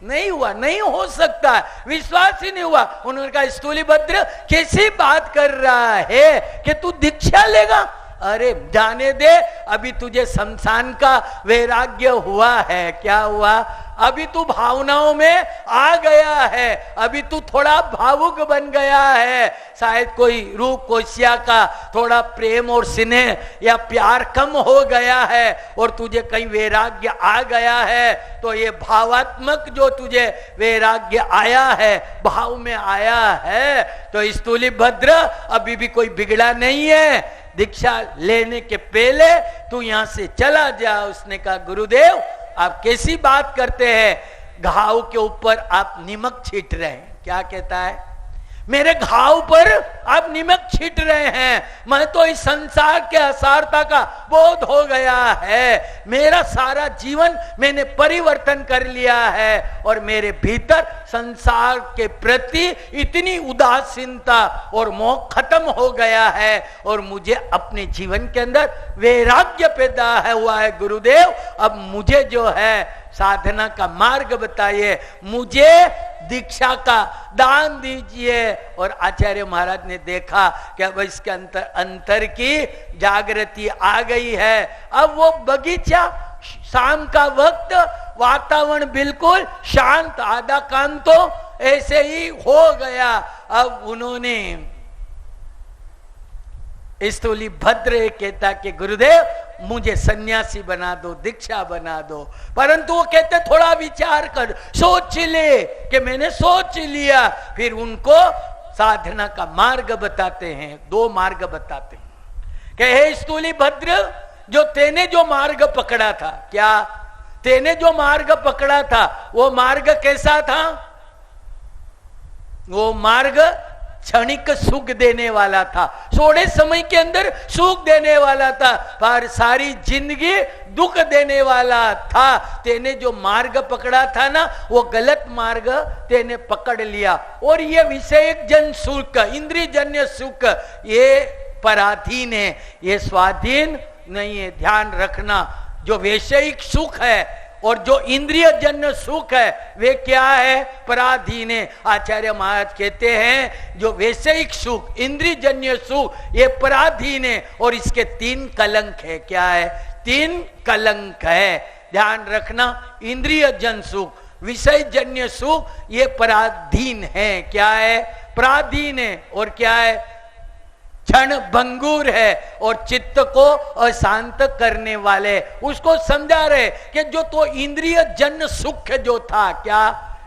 नहीं हुआ, नहीं हो सकता, विश्वास ही नहीं हुआ। उन्होंने कहा स्थूली भद्र कैसी बात कर रहा है कि तू दीक्षा लेगा? अरे जाने दे, अभी तुझे शमशान का वैराग्य हुआ है। क्या हुआ? अभी तू भावनाओं में आ गया है, अभी तू थोड़ा भावुक बन गया है, शायद कोई रूप कोशिया का थोड़ा प्रेम और स्नेह या प्यार कम हो गया है और तुझे कहीं वैराग्य आ गया है। तो ये भावात्मक जो तुझे वैराग्य आया है, भाव में आया है, तो स्थूली भद्र अभी भी कोई बिगड़ा नहीं है, दीक्षा लेने के पहले तू यहां से चला जा। उसने कहा गुरुदेव आप कैसी बात करते हैं, घाव के ऊपर आप नमक छीट रहे हैं। क्या कहता है? मेरे घाव पर आप नमक छीट रहे हैं, मैं तो इस संसार के असारता का बोध हो गया है, मेरा सारा जीवन मैंने परिवर्तन कर लिया है और मेरे भीतर संसार के प्रति इतनी उदासीनता और मोह खत्म हो गया है और मुझे अपने जीवन के अंदर वैराग्य पैदा हुआ है। गुरुदेव अब मुझे जो है साधना का मार्ग बताइए, मुझे दीक्षा का दान दीजिए। और आचार्य महाराज ने देखा कि अब इसके अंतर की जागृति आ गई है। अब वो बगीचा, शाम का वक्त, वातावरण बिल्कुल शांत, आधा कान तो ऐसे ही हो गया। अब उन्होंने स्थूली भद्र कहता कि गुरुदेव मुझे सन्यासी बना दो, दीक्षा बना दो, परंतु वो कहते थोड़ा विचार कर, सोच ले। कि मैंने सोच लिया। फिर उनको साधना का मार्ग बताते हैं, 2 मार्ग बताते हैं कि हे स्थूली भद्र, जो तेने जो मार्ग पकड़ा था, क्या तेने जो मार्ग पकड़ा था वो मार्ग कैसा था? वो मार्ग क्षणिक सुख देने वाला था, थोड़े समय के अंदर सुख देने वाला था, पर सारी जिंदगी दुख देने वाला था। तेने जो मार्ग पकड़ा था ना, वो गलत मार्ग तेने पकड़ लिया। और ये विषयक जन सुख, इंद्रिय जन्य सुख, ये पराधीन है, ये स्वाधीन नहीं है। ध्यान रखना, जो वैषयिक सुख है और जो इंद्रिय जन्य सुख है वे क्या है? पराधीन है। आचार्य महाराज कहते हैं जो वैषयिक सुख, इंद्रिय जन्य सुख, ये पराधीन है और इसके 3 कलंक है। क्या है? तीन कलंक है। ध्यान रखना, इंद्रिय जन सुख, विषय जन्य सुख, ये पराधीन है। क्या है? पराधीन है। और क्या है? क्षण भंगुर है और चित्त को अशांत करने वाले। उसको समझा रहे कि जो तो इंद्रिय जन सुख जो था, क्या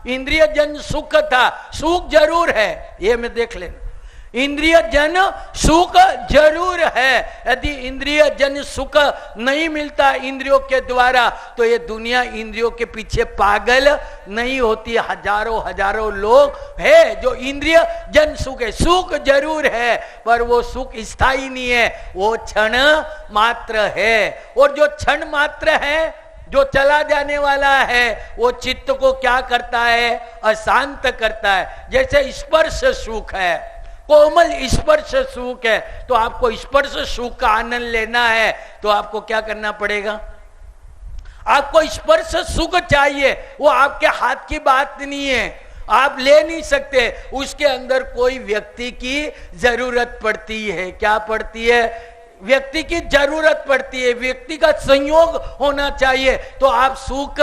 इंद्रिय जन सुख था? सुख जरूर है, ये में देख लेना, इंद्रिय जन सुख जरूर है। यदि इंद्रिय जन सुख नहीं मिलता इंद्रियों के द्वारा तो ये दुनिया इंद्रियों के पीछे पागल नहीं होती। हजारों हजारों लोग है जो इंद्रिय जन सुख है। सुख जरूर है पर वो सुख स्थायी नहीं है, वो क्षण मात्र है। और जो क्षण मात्र है, जो चला जाने वाला है, वो चित्त को क्या करता है? अशांत करता है। जैसे स्पर्श सुख है, कोमल स्पर्श सुख है, तो आपको स्पर्श सुख का आनंद लेना है तो आपको क्या करना पड़ेगा? आपको स्पर्श सुख चाहिए, वो आपके हाथ की बात नहीं है, आप ले नहीं सकते। उसके अंदर कोई व्यक्ति की जरूरत पड़ती है। क्या पड़ती है? व्यक्ति की जरूरत पड़ती है, व्यक्ति का संयोग होना चाहिए तो आप सुख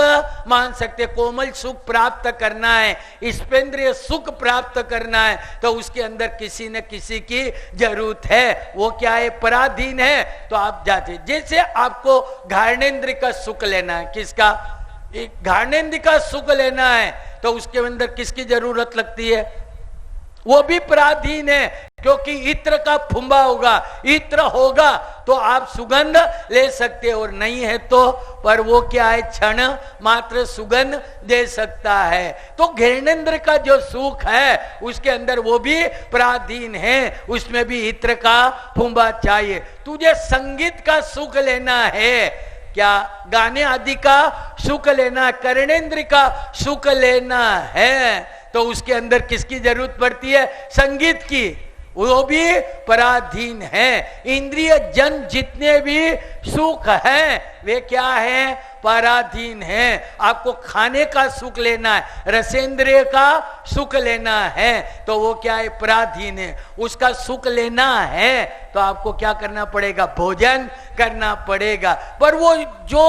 मान सकते। कोमल सुख प्राप्त करना है, स्पेंद्रिय सुख प्राप्त करना है तो उसके अंदर किसी न किसी की जरूरत है। वो क्या है? पराधीन है। तो आप जाते, जैसे आपको घाणेन्द्र का सुख लेना है, किसका? घाणेन्द्र का सुख लेना है तो उसके अंदर किसकी जरूरत लगती है? वो भी पराधीन है, क्योंकि इत्र का फुंबा होगा, इत्र होगा तो आप सुगंध ले सकते हो, और नहीं है तो, पर वो क्या है? क्षण मात्र सुगंध दे सकता है। तो घृणेन्द्र का जो सुख है उसके अंदर वो भी पराधीन है, उसमें भी इत्र का फुंबा चाहिए। तुझे संगीत का सुख लेना है, क्या गाने आदि का सुख लेना, कर्णेन्द्र का सुख लेना है तो उसके अंदर किसकी जरूरत पड़ती है? संगीत की, वो भी पराधीन है। इंद्रिय जन जितने भी सुख हैं वे क्या है? पराधीन है। आपको खाने का सुख लेना है, रसेंद्रिय का सुख लेना है तो वो क्या है? पराधीन है। उसका सुख लेना है तो आपको क्या करना पड़ेगा? भोजन करना पड़ेगा। पर वो जो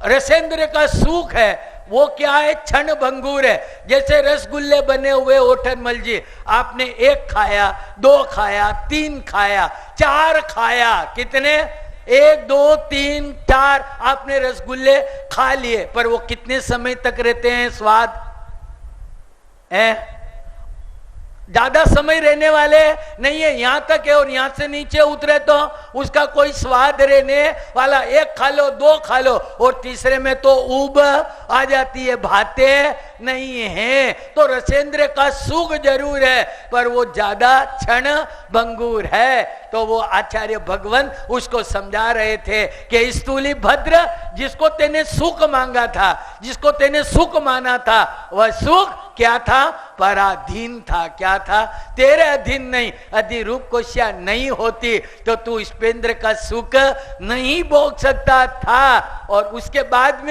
रसेंद्रिय का सुख है वो क्या है? क्षण भंगुर है। जैसे रसगुल्ले बने हुए होठन मल जी, आपने 1 खाया, 2 खाया, 3 खाया, 4 खाया, कितने? 1 2 3 4 आपने रसगुल्ले खा लिए, पर वो कितने समय तक रहते हैं स्वाद? ज्यादा समय रहने वाले नहीं है, यहां तक है और यहां से नीचे उतरे तो उसका कोई स्वाद रहने वाला। 1 खा लो, 2 खा लो और तीसरे में तो ऊब आ जाती है, भाते नहीं है। तो रसेंद्र का सुख जरूर है पर वो ज्यादा क्षण भंगुर है। तो वो आचार्य भगवान उसको समझा रहे थे कि स्थूली भद्र, जिसको तेने सुख मांगा था, जिसको तेने सुख माना था, वह सुख क्या था? पराधीन था। क्या था? तेरे अधीन नहीं। यदि रूप कोशिया नहीं होती तो तू स्पेंद्र का सुख नहीं भोग सकता था। और उसके बाद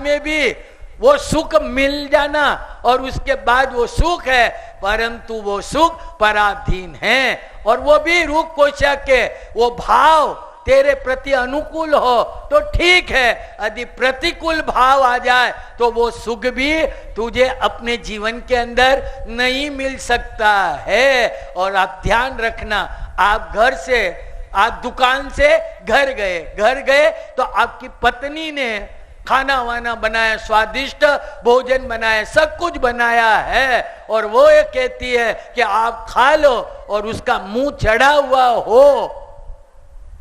में भी वो सुख मिल जाना और उसके बाद वो सुख है, परंतु वो सुख पराधीन है। और वो भी रूप कोशिया के वो भाव तेरे प्रति अनुकूल हो तो ठीक है, यदि प्रतिकूल भाव आ जाए तो वो सुख भी तुझे अपने जीवन के अंदर नहीं मिल सकता है। और आप ध्यान रखना, आप दुकान से घर गए तो आपकी पत्नी ने खाना वाना बनाया, स्वादिष्ट भोजन बनाया, सब कुछ बनाया है और वो ये कहती है कि आप खा लो और उसका मुंह चढ़ा हुआ हो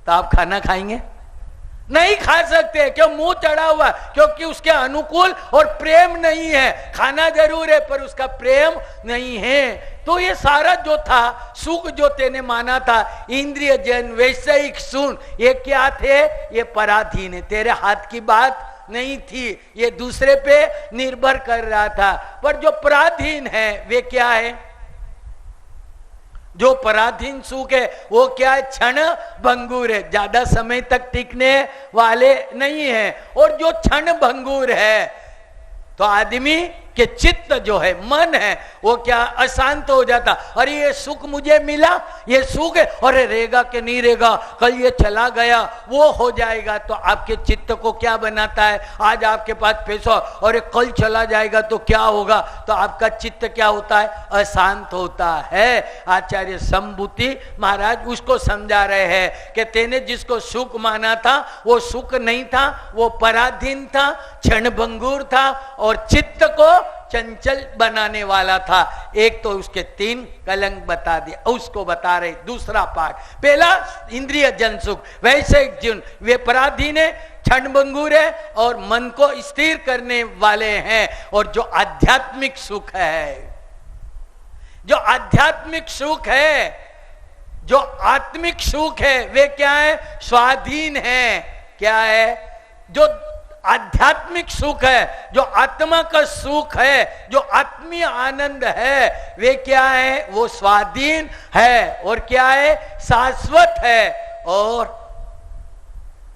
तो आप खाना खाएंगे? नहीं खा सकते। क्यों? मुंह चढ़ा हुआ, क्योंकि उसके अनुकूल और प्रेम नहीं है। खाना जरूर है पर उसका प्रेम नहीं है। तो ये सारा जो था सुख जो तेने माना था, इंद्रिय जन वैषयिक सुन, ये क्या थे? ये पराधीन है, तेरे हाथ की बात नहीं थी, ये दूसरे पे निर्भर कर रहा था। पर जो पराधीन है वे क्या है? जो पराधीन सुख है वो क्या है? क्षण भंगुर है, ज्यादा समय तक टिकने वाले नहीं है। और जो क्षण भंगुर है तो आदमी कि चित्त जो है, मन है, वो क्या अशांत हो जाता। अरे ये सुख मुझे मिला, ये सुख है, अरे रहेगा कि नहीं रहेगा, कल ये चला गया, वो हो जाएगा। तो आपके चित्त को क्या बनाता है? आज आपके पास पैसा, और कल चला जाएगा तो क्या होगा? तो आपका चित्त क्या होता है? अशांत होता है। आचार्य संभूति महाराज उसको समझा रहे हैं कि तेने जिसको सुख माना था वो सुख नहीं था, वो पराधीन था, क्षणभंगुर था और चित्त को चंचल बनाने वाला था। एक तो उसके 3 कलंक बता दिया, उसको बता रहे दूसरा पाठ। पहला इंद्रिय जन सुख, वैसे जीवन वे पराधीन है, क्षणभंगुर है और मन को स्थिर करने वाले हैं। और जो आध्यात्मिक सुख है, जो आध्यात्मिक सुख है, जो आत्मिक सुख है, वे क्या है? स्वाधीन है। क्या है? जो आध्यात्मिक सुख है, जो आत्मा का सुख है, जो आत्मीय आनंद है, वे क्या है? वो स्वाधीन है और क्या है? शाश्वत है और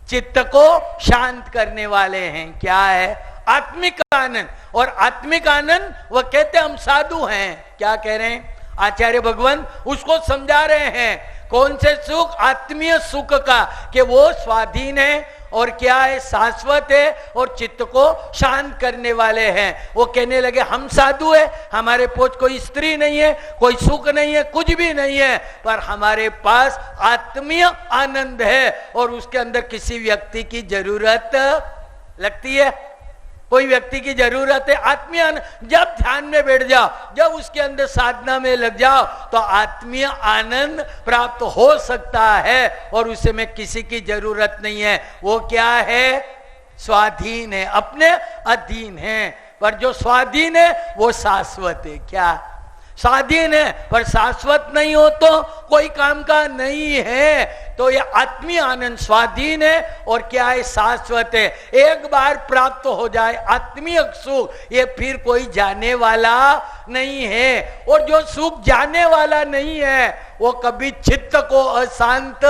चित्त को शांत करने वाले हैं। क्या है? आत्मिक आनंद। और आत्मिक आनंद वो कहते हम साधु हैं। क्या कह रहे हैं आचार्य भगवान? उसको समझा रहे हैं। कौन से सुख? आत्मीय सुख का, कि वो स्वाधीन है और क्या है? शाश्वत है और चित्त को शांत करने वाले हैं। वो कहने लगे हम साधु है, हमारे पास कोई स्त्री नहीं है, कोई सुख नहीं है, कुछ भी नहीं है, पर हमारे पास आत्मीय आनंद है और उसके अंदर किसी व्यक्ति की जरूरत लगती है? कोई व्यक्ति की जरूरत है? आत्मीय आनंद। जब ध्यान में बैठ जाओ, जब उसके अंदर साधना में लग जाओ, तो आत्मीय आनंद प्राप्त हो सकता है और उसे में किसी की जरूरत नहीं है। वो क्या है? स्वाधीन है, अपने अधीन है। पर जो स्वाधीन है वो शाश्वत है। क्या? स्वाधीन है पर शाश्वत नहीं हो तो कोई काम का नहीं है। तो ये आत्मीय आनंद स्वाधीन है और क्या है? शाश्वत है। एक बार प्राप्त हो जाए आत्मीय सुख, ये फिर कोई जाने वाला नहीं है। और जो सुख जाने वाला नहीं है वो कभी चित्त को अशांत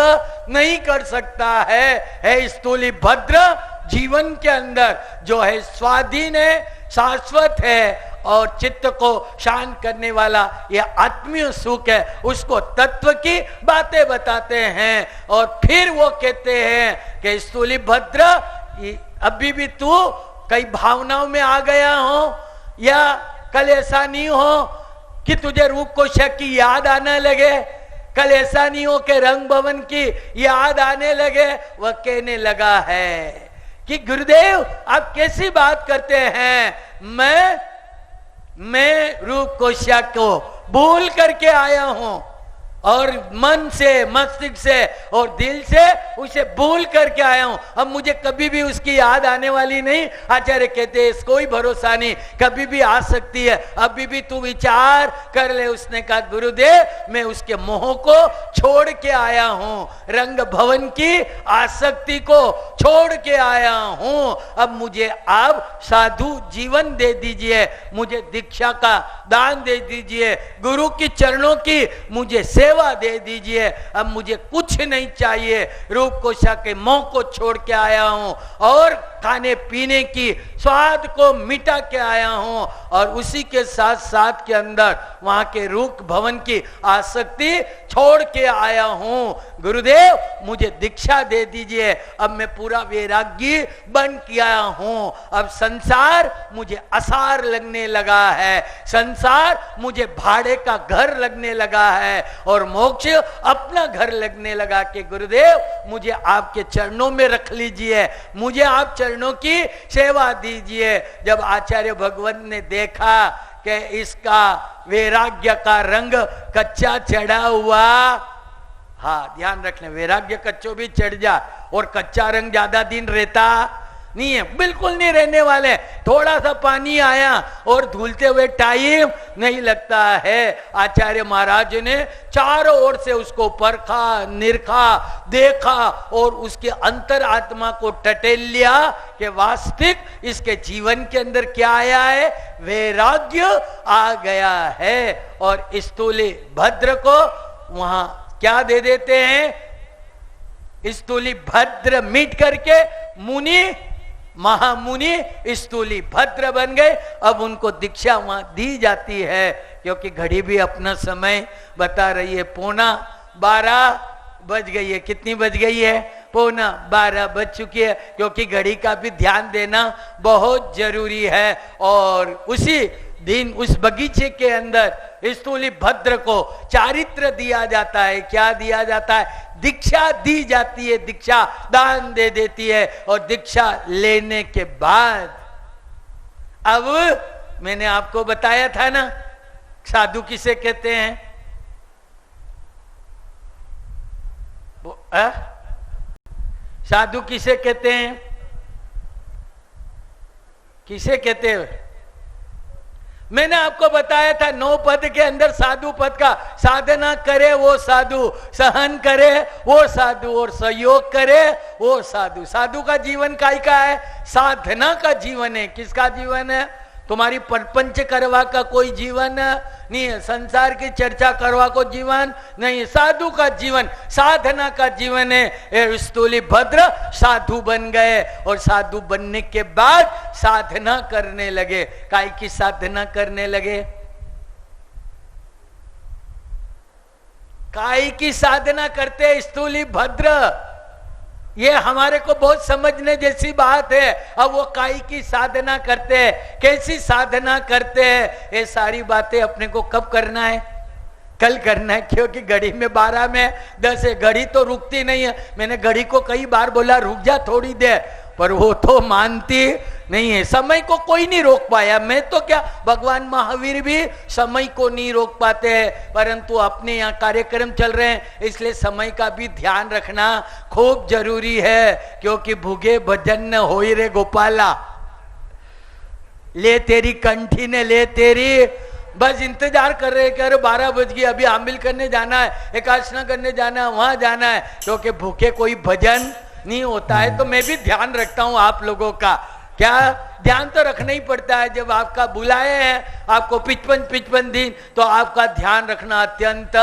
नहीं कर सकता है। स्थूली भद्र जीवन के अंदर जो है स्वाधीन है, शाश्वत है और चित्त को शांत करने वाला यह आत्मीय सुख है। उसको तत्व की बातें बताते हैं और फिर वो कहते हैं कि स्थूली भद्र, अभी भी तू कई भावनाओं में आ गया हो, या कल ऐसा नहीं हो कि तुझे रूप कोशा की याद आने लगे, कल ऐसा नहीं हो कि रंग भवन की याद आने लगे। वह कहने लगा है कि गुरुदेव आप कैसी बात करते हैं, मैं रूप कोशिया को भूल करके आया हूं और मन से, मस्तिष्क से और दिल से उसे भूल करके आया हूं। अब मुझे कभी भी उसकी याद आने वाली नहीं। आचार्य कहते हैं कोई भरोसा नहीं, कभी भी आ सकती है, अभी भी तू विचार कर ले। उसने कहा गुरुदेव मैं उसके मोह को छोड़ के आया हूं, रंग भवन की आसक्ति को छोड़ के आया हूं। अब मुझे आप साधु जीवन दे दीजिए, मुझे दीक्षा का दान दे दीजिए, गुरु की चरणों की मुझे सेवा दे दीजिए। अब मुझे कुछ नहीं चाहिए, रूप कोशा के मोह को छोड़ के आया हूं और खाने पीने की स्वाद को मिटा के आया हूं और उसी के साथ साथ के अंदर वहां के रूप भवन की आसक्ति छोड़ के आया हूं। गुरुदेव मुझे दीक्षा दे दीजिए, अब मैं पूरा वैरागी बन के आया हूं। अब संसार मुझे आसार लगने लगा है, संसार मुझे भाड़े का घर लगने लगा है और मोक्ष अपना घर लगने लगा कि गुरुदेव मुझे आपके चरणों में रख लीजिए, मुझे आप चरणों की सेवा दीजिए। जब आचार्य भगवत ने देखा कि इसका वैराग्य का रंग कच्चा चढ़ा हुआ, हाँ ध्यान रखना वैराग्य कच्चो भी चढ़ जा और कच्चा रंग ज्यादा दिन रहता नहीं है, बिल्कुल नहीं रहने वाले। थोड़ा सा पानी आया और धुलते हुए टाइम नहीं लगता है। आचार्य महाराज ने चारों ओर से उसको परखा, निरखा, देखा और उसके अंतर आत्मा को टटेल लिया कि वास्तविक इसके जीवन के अंदर क्या आया है, वैराग्य आ गया है। और स्थूली भद्र को वहां क्या दे देते हैं, स्थूली भद्र मिट करके मुनि महामुनि स्थूली भद्र बन गए। अब उनको दीक्षा वहां दी जाती है, क्योंकि घड़ी भी अपना समय बता रही है, 11:15 बज गई है। कितनी बज गई है? 11:15 बज चुकी है, क्योंकि घड़ी का भी ध्यान देना बहुत जरूरी है। और उसी दिन उस बगीचे के अंदर स्थूली भद्र को चारित्र दिया जाता है। क्या दिया जाता है? दीक्षा दी जाती है, दीक्षा दान दे देती है। और दीक्षा लेने के बाद अब मैंने आपको बताया था ना, साधु किसे कहते हैं? साधु किसे कहते हैं? किसे कहते हैं? मैंने आपको बताया था 9 पद के अंदर साधु पद का, साधना करे वो साधु, सहन करे वो साधु, और सहयोग करे वो साधु। साधु का जीवन काय का है? साधना का जीवन है। किसका जीवन है? तुम्हारी परपंच करवा का कोई जीवन नहीं है, संसार की चर्चा करवा को जीवन नहीं है। साधु का जीवन साधना का जीवन है। स्थूली भद्र साधु बन गए, और साधु बनने के बाद साधना करने लगे। काय की साधना करने लगे? काय की साधना करते स्थूली भद्र। ये हमारे को बहुत समझने जैसी बात है। अब वो काय की साधना करते हैं, कैसी साधना करते हैं, ये सारी बातें अपने को कब करना है? कल करना है, क्योंकि घड़ी में 12 में 10 है। घड़ी तो रुकती नहीं है। मैंने घड़ी को कई बार बोला रुक जा थोड़ी देर, पर वो तो मानती नहीं है। समय को कोई नहीं रोक पाया। मैं तो क्या, भगवान महावीर भी समय को नहीं रोक पाते हैं, परंतु अपने यहाँ कार्यक्रम चल रहे हैं, इसलिए समय का भी ध्यान रखना खूब जरूरी है। क्योंकि भूगे भजन न होई रे गोपाला, ले तेरी कंठी ने ले तेरी, बस इंतजार कर रहे कि अरे 12 बज गई, अभी आमिल करने जाना है, एकादशना करने जाना है, वहां जाना है। क्योंकि भूखे कोई भजन नहीं होता है। तो मैं भी ध्यान रखता हूं आप लोगों का। क्या ध्यान तो रखना ही पड़ता है। जब आपका बुलाए हैं आपको 55 दिन, तो आपका ध्यान रखना अत्यंत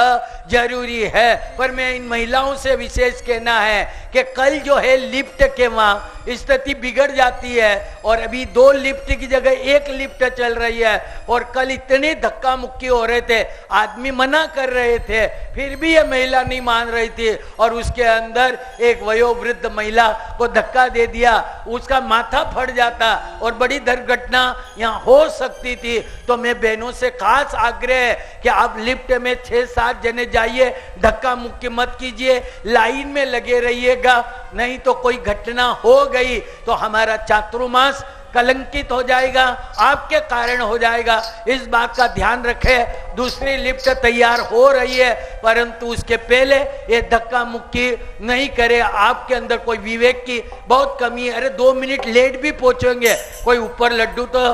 जरूरी है। पर मैं इन महिलाओं से विशेष कहना है कि कल जो है लिफ्ट के वहां स्थिति बिगड़ जाती है, और अभी 2 लिफ्ट की जगह 1 लिफ्ट चल रही है। और कल इतने धक्का मुक्की हो रहे थे, आदमी मना कर रहे थे, फिर भी ये महिला नहीं मान रही थी, और उसके अंदर एक वयोवृद्ध महिला को धक्का दे दिया, उसका माथा फट जाता और बड़ी दुर्घटना यहाँ हो सकती थी। तो मैं बहनों से खास आग्रह है कि आप लिफ्ट में 6-7 जने जाइए, धक्का मुक्की मत कीजिए, लाइन में लगे रहिएगा, नहीं तो कोई घटना हो गई तो हमारा चातुर्मास कलंकित हो जाएगा, आपके कारण हो जाएगा। इस बात का ध्यान रखें। दूसरी लिफ्ट तैयार हो रही है, परंतु उसके पहले ये धक्का मुक्की नहीं करे। आपके अंदर कोई विवेक की बहुत कमी है। अरे 2 मिनट लेट भी पहुंचेंगे, कोई ऊपर लड्डू तो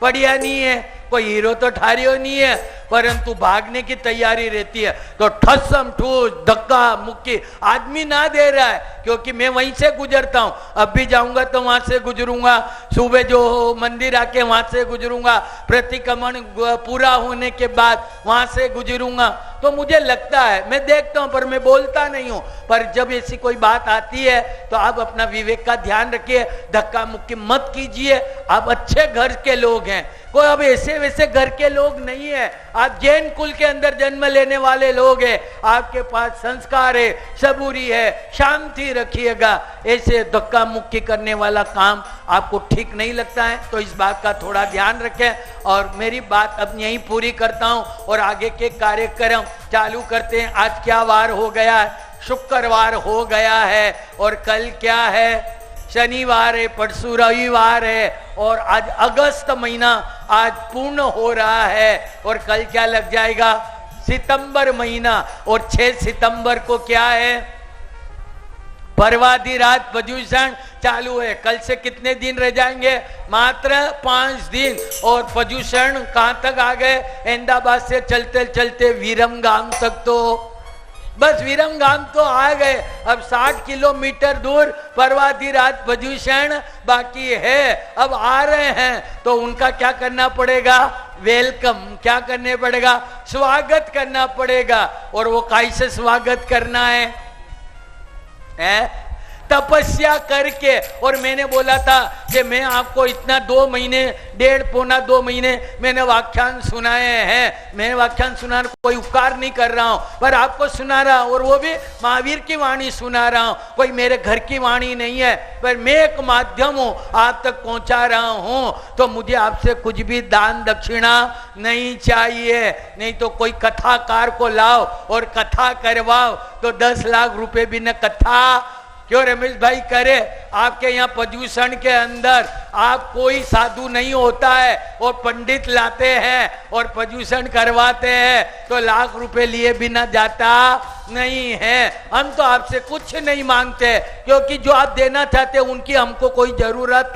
बढ़िया नहीं है, कोई हीरो तो ठारियो नहीं है, परंतु भागने की तैयारी रहती है। तो ठस्सम ठूस धक्का मुक्की आदमी ना दे रहा है, क्योंकि मैं वहीं से गुजरता हूं। अब भी जाऊंगा तो वहां से गुजरूंगा, सुबह जो मंदिर आके वहां से गुजरूंगा, प्रतिक्रमण पूरा होने के बाद वहां से गुजरूंगा। तो मुझे लगता है, मैं देखता हूं पर मैं बोलता नहीं हूं, पर जब ऐसी कोई बात आती है तो आप अपना विवेक का ध्यान रखिए, धक्का मुक्की मत कीजिए। आप अच्छे घर के लोग हैं, कोई अब ऐसे वैसे घर के लोग नहीं है, आप जैन कुल के अंदर जन्म लेने वाले लोग हैं, आपके पास संस्कार है, सबूरी है, शांति रखिएगा। ऐसे धक्का मुक्की करने वाला काम आपको ठीक नहीं लगता है, तो इस बात का थोड़ा ध्यान रखें। और मेरी बात अब यहीं पूरी करता हूं और आगे के कार्यक्रम चालू करते हैं। आज क्या वार हो गया है? शुक्रवार हो गया है, और कल क्या है? शनिवार है, परसों रविवार है, और आज अगस्त महीना आज पूर्ण हो रहा है, और कल क्या लग जाएगा? सितंबर महीना। और 6 सितंबर को क्या है? परवादी रात पर्युषण चालू है। कल से कितने दिन रह जाएंगे? मात्र 5 दिन। और पर्युषण कहां तक आ गए? अहमदाबाद से चलते चलते विरमगाम तक, तो बस विरमगाम तो आ गए। अब 60 किलोमीटर दूर पर्वाधिराज पर्युषण बाकी है, अब आ रहे हैं, तो उनका क्या करना पड़ेगा? वेलकम क्या करने पड़ेगा? स्वागत करना पड़ेगा। और वो कैसे स्वागत करना है? तपस्या करके। और मैंने बोला था कि मैं आपको इतना 2 महीने, 1.5 पौना 2 महीने मैंने व्याख्यान सुनाए हैं। मैं व्याख्यान सुनाने कोई उपकार नहीं कर रहा हूं, पर आपको सुना रहा हूं, और वो भी महावीर की वाणी सुना रहा हूं। कोई मेरे घर की वाणी नहीं है, पर मैं एक माध्यम हूं, आप तक पहुंचा रहा हूं। तो मुझे आपसे कुछ भी दान दक्षिणा नहीं चाहिए। नहीं तो कोई कथाकार को लाओ और कथा करवाओ तो 10 लाख रुपए भी न कथा क्यों रमेश भाई करे। आपके यहाँ प्रदूषण के अंदर आप कोई साधु नहीं होता है और पंडित लाते हैं और प्रदूषण करवाते हैं तो लाख रुपए लिए बिना जाता नहीं है। हम तो आपसे कुछ नहीं मांगते, क्योंकि जो आप देना चाहते हैं उनकी हमको कोई जरूरत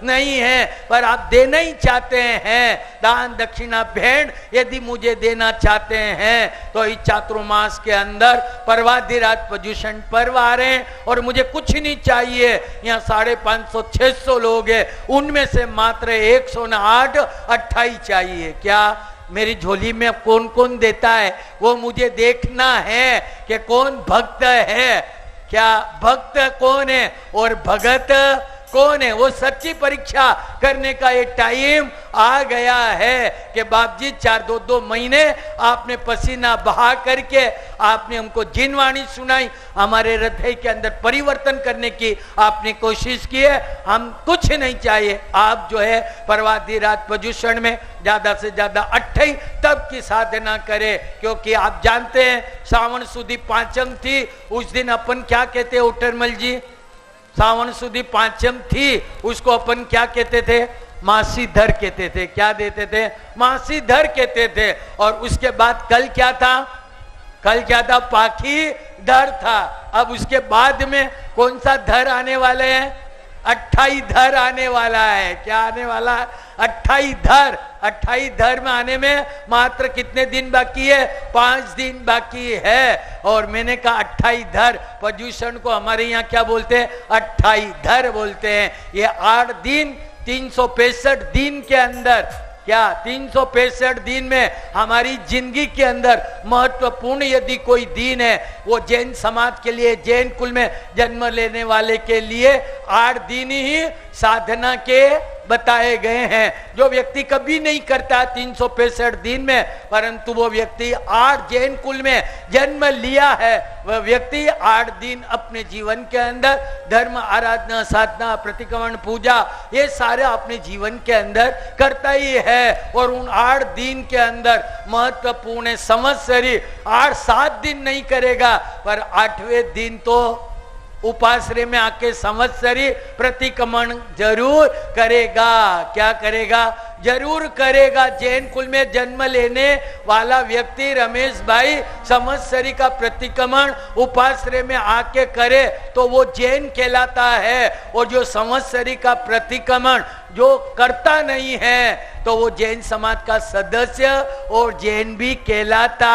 नहीं है, पर आप देना ही चाहते हैं दान दक्षिणा भेंट। यदि मुझे देना चाहते हैं तो इस चातुर्मास के अंदर पर्वाधिराज प्रदूषण पर्व आ रहे हैं और मुझे कुछ नहीं चाहिए। यहाँ 550-600 लोग हैं, उनमें से मात्र 108 28 चाहिए। क्या मेरी झोली में कौन कौन देता है वो मुझे देखना है कि कौन भक्त है, क्या भक्त कौन है और भगत कौन है। वो सच्ची परीक्षा करने का ये टाइम आ गया है कि बाप जी 4-2 महीने आपने पसीना बहा करके आपने हमको जिनवाणी सुनाई, हमारे हृदय के अंदर परिवर्तन करने की आपने कोशिश की है। हम कुछ नहीं चाहिए। आप जो है पर्वाधिराज प्रदूषण में ज्यादा से ज्यादा 28 तब की साधना करें, क्योंकि आप जानते हैं सावन सुदी पांचम थी। उस दिन अपन क्या कहते हैं उटरमल जी, सावन सुदी पांचम थी, उसको अपन क्या कहते थे, मासी धर कहते थे। क्या देते थे, मासी धर कहते थे। और उसके बाद कल क्या था, कल क्या था, पाखी धर था। अब उसके बाद में कौन सा धर आने वाले हैं, 28 धर आने वाला है। क्या आने वाला है, 28 धर। 28 धर में आने में मात्र कितने दिन बाकी है, 5 दिन बाकी है। और मैंने कहा 28 धर, प्रदूषण को हमारे यहाँ क्या बोलते हैं, 28 धर बोलते हैं। ये 8 दिन 365 दिन के अंदर, क्या 365 दिन में हमारी जिंदगी के अंदर महत्वपूर्ण यदि कोई दिन है वो जैन समाज के लिए, जैन कुल में जन्म लेने वाले के लिए 8 दिन ही साधना के बताए गए हैं। जो व्यक्ति कभी नहीं करता 365 दिन में, परंतु वो व्यक्ति 8 जैन कुल में जन्म लिया है, वह व्यक्ति 8 दिन अपने जीवन के अंदर धर्म आराधना साधना प्रतिक्रमण पूजा ये सारे अपने जीवन के अंदर करता ही है। और उन 8 दिन के अंदर महत्वपूर्ण संवत्सरी 8-7 दिन नहीं करेगा, पर 8वें दिन तो उपाश्रय में आके संवत्सरी प्रतिक्रमण जरूर करेगा। क्या करेगा, जरूर करेगा। जैन कुल में जन्म लेने वाला व्यक्ति रमेश भाई संवत्सरी का प्रतिक्रमण उपाश्रय में आके करे तो वो जैन कहलाता है। और जो संवत्सरी का प्रतिक्रमण जो करता नहीं है तो वो जैन समाज का सदस्य और जैन भी कहलाता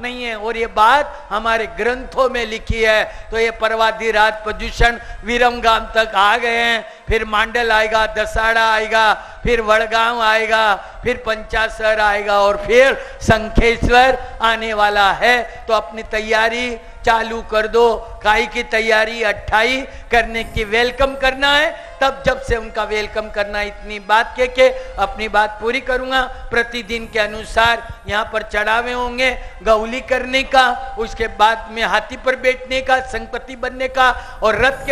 नहीं है। और ये बात हमारे ग्रंथों में लिखी है। तो ये पर्वाधिराज प्रदूषण विरमगाम तक आ गए हैं, फिर मांडल आएगा, दसाड़ा आएगा, फिर वड़गांव आएगा, फिर पंचासर आएगा और फिर शंखेश्वर आने वाला है। तो अपनी तैयारी चालू कर दो। काई की तैयारी 28 करने की, वेलकम करना है। तब जब से उनका वेलकम करना, इतनी बात कह के अपनी बात पूरी करूंगा। प्रतिदिन के अनुसार यहाँ पर चढ़ावे होंगे गौली करने का, उसके बाद में हाथी पर बैठने का, संपत्ति बनने का और रथ के